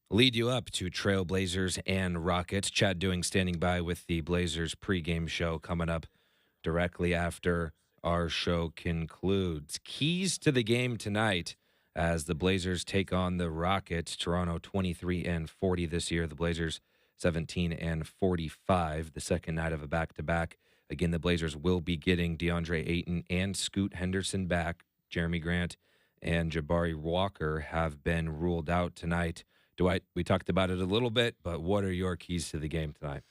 lead you up to Trailblazers and Rockets. Chad Doing standing by with the Blazers pregame show coming up directly after our show concludes. Keys to the game tonight as the Blazers take on the Rockets. Toronto 23-40 this year. The Blazers 17-45, the second night of a back-to-back. Again, the Blazers will be getting DeAndre Ayton and Scoot Henderson back. Jeremy Grant and Jabari Walker have been ruled out tonight. Dwight, we talked about it a little bit, but what are your keys to the game tonight?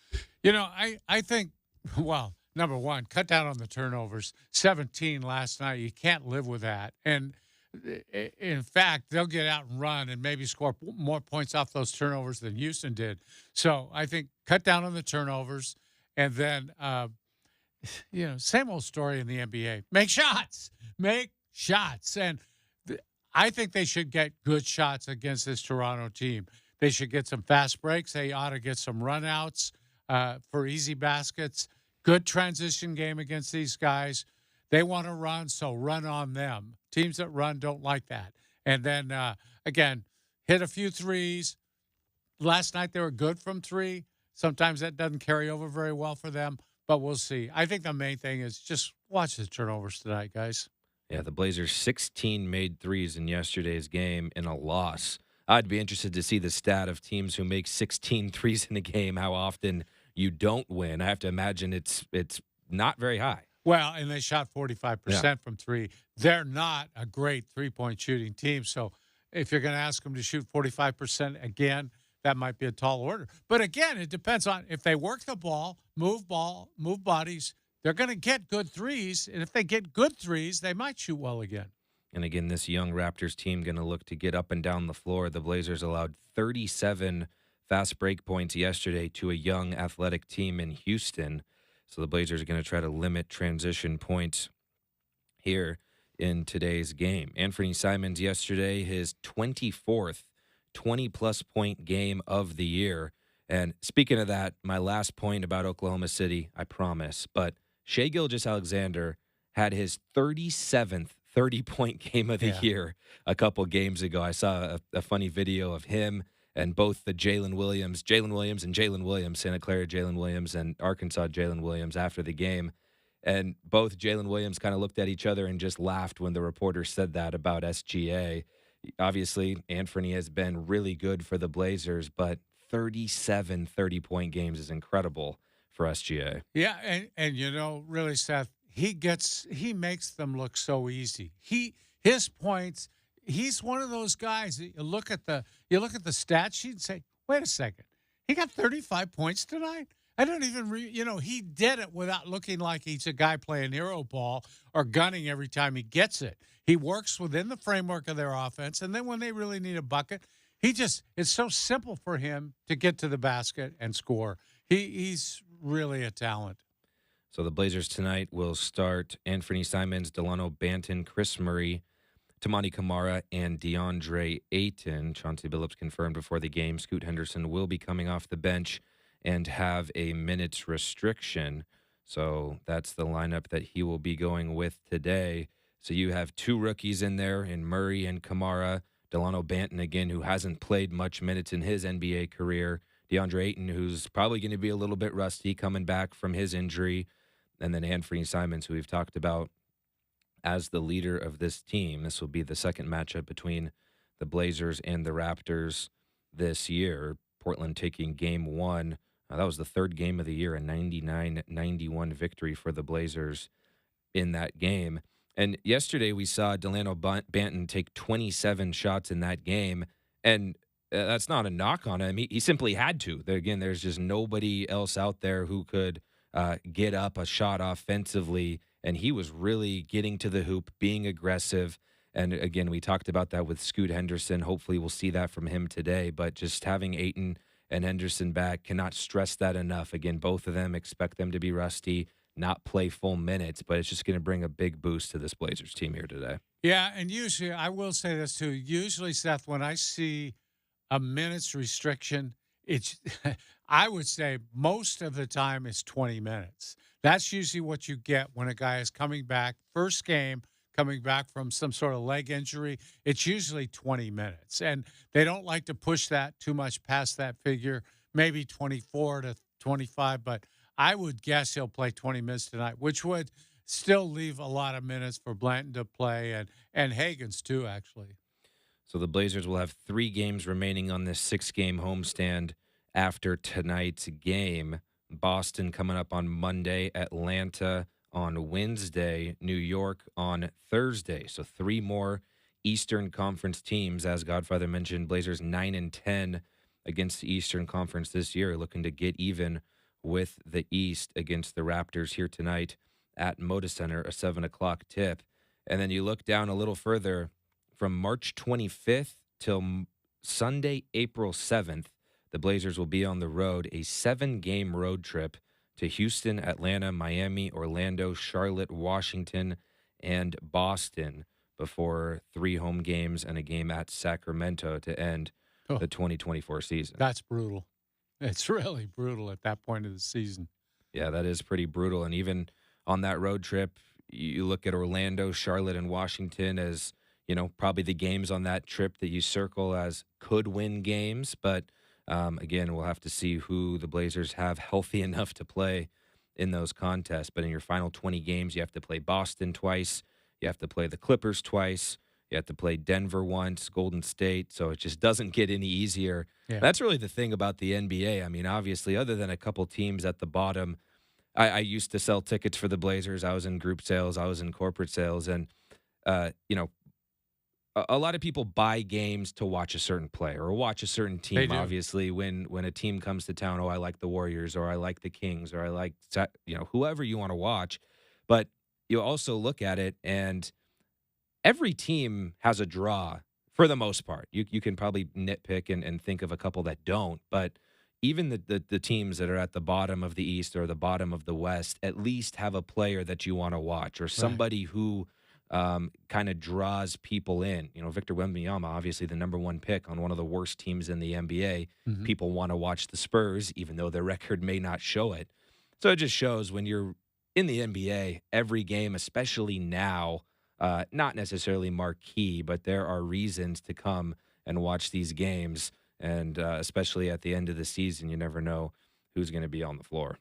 You know, I think, well, number one, cut down on the turnovers. 17 last night. You can't live with that. And in fact, they'll get out and run and maybe score more points off those turnovers than Houston did. So I think cut down on the turnovers. And then, same old story in the NBA. Make shots. Make shots. And I think they should get good shots against this Toronto team. They should get some fast breaks. They ought to get some runouts for easy baskets. Good transition game against these guys. They want to run, so run on them. Teams that run don't like that. And then, again, hit a few threes. Last night they were good from three. Sometimes that doesn't carry over very well for them, but we'll see. I think the main thing is just watch the turnovers tonight, guys. Yeah, the Blazers 16 made threes in yesterday's game in a loss. I'd be interested to see the stat of teams who make 16 threes in a game, how often you don't win. I have to imagine it's not very high. Well, and they shot 45% from three. They're not a great three-point shooting team, so if you're going to ask them to shoot 45% again, that might be a tall order. But again, it depends on if they work the ball, move bodies, they're going to get good threes, and if they get good threes, they might shoot well again. And again, this young Raptors team going to look to get up and down the floor. The Blazers allowed 37 fast break points yesterday to a young athletic team in Houston. So the Blazers are going to try to limit transition points here in today's game. Anthony Simons yesterday, his 24th 20-plus point game of the year. And speaking of that, my last point about Oklahoma City, I promise, but Shai Gilgeous-Alexander had his 37th 30-point game of the year a couple games ago. I saw a funny video of him and both the Jalen Williams, Santa Clara Jalen Williams, and Arkansas Jalen Williams after the game. And both Jalen Williams kind of looked at each other and just laughed when the reporter said that about SGA. Obviously, Anthony has been really good for the Blazers, but 37 30-point games is incredible for SGA. Yeah, and really, Seth, he makes them look so easy. His points, he's one of those guys that you look at the stat sheet and say, wait a second, he got 35 points tonight? I don't even he did it without looking like he's a guy playing hero ball or gunning every time he gets it. He works within the framework of their offense, and then when they really need a bucket, it's so simple for him to get to the basket and score. He's really a talent. So the Blazers tonight will start Anthony Simons, Delano Banton, Chris Murray, Tamani Kamara, and DeAndre Ayton. Chauncey Billups confirmed before the game. Scoot Henderson will be coming off the bench and have a minutes restriction. So that's the lineup that he will be going with today. So you have two rookies in there in Murray and Kamara. Delano Banton, again, who hasn't played much minutes in his NBA career. DeAndre Ayton, who's probably going to be a little bit rusty coming back from his injury. And then Anthony Simons, who we've talked about as the leader of this team. This will be the second matchup between the Blazers and the Raptors this year. Portland taking game one. That was the third game of the year, a 99-91 victory for the Blazers in that game. And yesterday we saw Delano Banton take 27 shots in that game, and that's not a knock on him. He simply had to. Again, there's just nobody else out there who could get up a shot offensively, and he was really getting to the hoop, being aggressive. And again, we talked about that with Scoot Henderson. Hopefully we'll see that from him today, but just having Ayton and Henderson back, cannot stress that enough. Again, both of them, expect them to be rusty, not play full minutes, but it's just going to bring a big boost to this Blazers team here today. Yeah, and usually, I will say this too, usually, Seth, when I see a minutes restriction, it's I would say most of the time it's 20 minutes. That's usually what you get when a guy is coming back, first game, coming back from some sort of leg injury, it's usually 20 minutes. And they don't like to push that too much past that figure, maybe 24 to 25. But I would guess he'll play 20 minutes tonight, which would still leave a lot of minutes for Blanton to play and Hagens too, actually. So the Blazers will have 3 games remaining on this 6-game homestand after tonight's game. Boston coming up on Monday, Atlanta on Wednesday, New York on Thursday. So 3 more Eastern Conference teams. As Godfather mentioned, Blazers 9-10 against the Eastern Conference this year, looking to get even with the East against the Raptors here tonight at Moda Center, a 7 o'clock tip. And then you look down a little further, from March 25th till Sunday, April 7th, the Blazers will be on the road, a 7-game road trip to Houston, Atlanta, Miami, Orlando, Charlotte, Washington, and Boston before 3 home games and a game at Sacramento to end the 2024 season. That's brutal. It's really brutal at that point of the season. Yeah, that is pretty brutal. And even on that road trip, you look at Orlando, Charlotte, and Washington as, probably the games on that trip that you circle as could win games. But again, we'll have to see who the Blazers have healthy enough to play in those contests. But in your final 20 games, you have to play Boston twice. You have to play the Clippers twice. You have to play Denver once, Golden State. So it just doesn't get any easier. Yeah. That's really the thing about the NBA. I mean, obviously, other than a couple teams at the bottom, I used to sell tickets for the Blazers. I was in group sales. I was in corporate sales. And, a lot of people buy games to watch a certain player or watch a certain team. Obviously, when a team comes to town, I like the Warriors or I like the Kings or I like, whoever you want to watch. But you also look at it, and every team has a draw for the most part. You can probably nitpick and think of a couple that don't. But even the teams that are at the bottom of the East or the bottom of the West at least have a player that you want to watch or somebody who kind of draws people in. Victor Wembanyama, obviously the number 1 pick on one of the worst teams in the NBA. Mm-hmm. People want to watch the Spurs, even though their record may not show it. So it just shows when you're in the NBA, every game, especially now, not necessarily marquee, but there are reasons to come and watch these games. And especially at the end of the season, you never know who's going to be on the floor.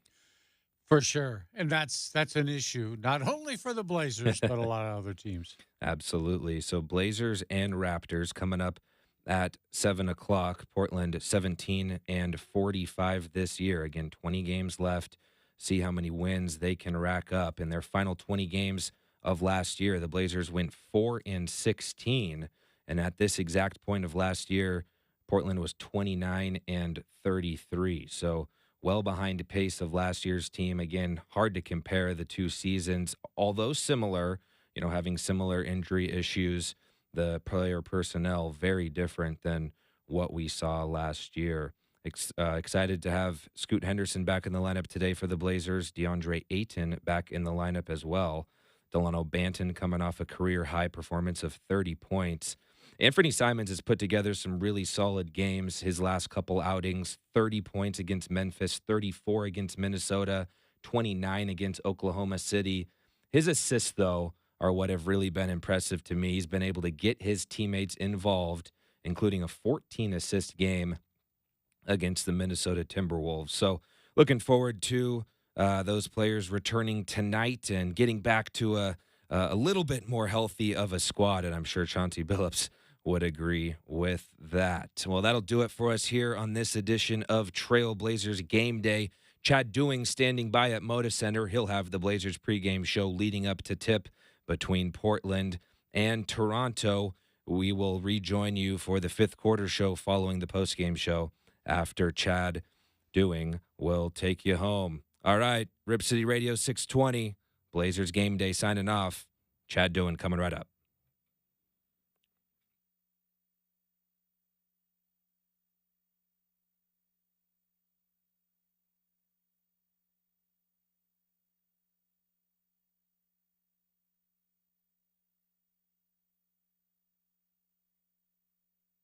For sure. And that's an issue, not only for the Blazers, but a lot of other teams. Absolutely. So Blazers and Raptors coming up at 7 o'clock. Portland 17-45 this year. Again, 20 games left. See how many wins they can rack up. In their final 20 games of last year, the Blazers went 4-16. And at this exact point of last year, Portland was 29-33. So well behind the pace of last year's team. Again, hard to compare the 2 seasons, although similar, having similar injury issues. The player personnel very different than what we saw last year. Excited to have Scoot Henderson back in the lineup today for the Blazers. DeAndre Ayton back in the lineup as well. Delano Banton coming off a career-high performance of 30 points. Anthony Simons has put together some really solid games his last couple outings. 30 points against Memphis, 34 against Minnesota, 29 against Oklahoma City. His assists, though, are what have really been impressive to me. He's been able to get his teammates involved, including a 14-assist game against the Minnesota Timberwolves. So looking forward to those players returning tonight and getting back to a little bit more healthy of a squad, and I'm sure Chauncey Billups would agree with that. Well, that'll do it for us here on this edition of Trailblazers Game Day. Chad Doing standing by at Moda Center. He'll have the Blazers pregame show leading up to tip between Portland and Toronto. We will rejoin you for the 5th quarter show following the postgame show after Chad Doing will take you home. All right, Rip City Radio 620, Blazers Game Day signing off. Chad Doing coming right up.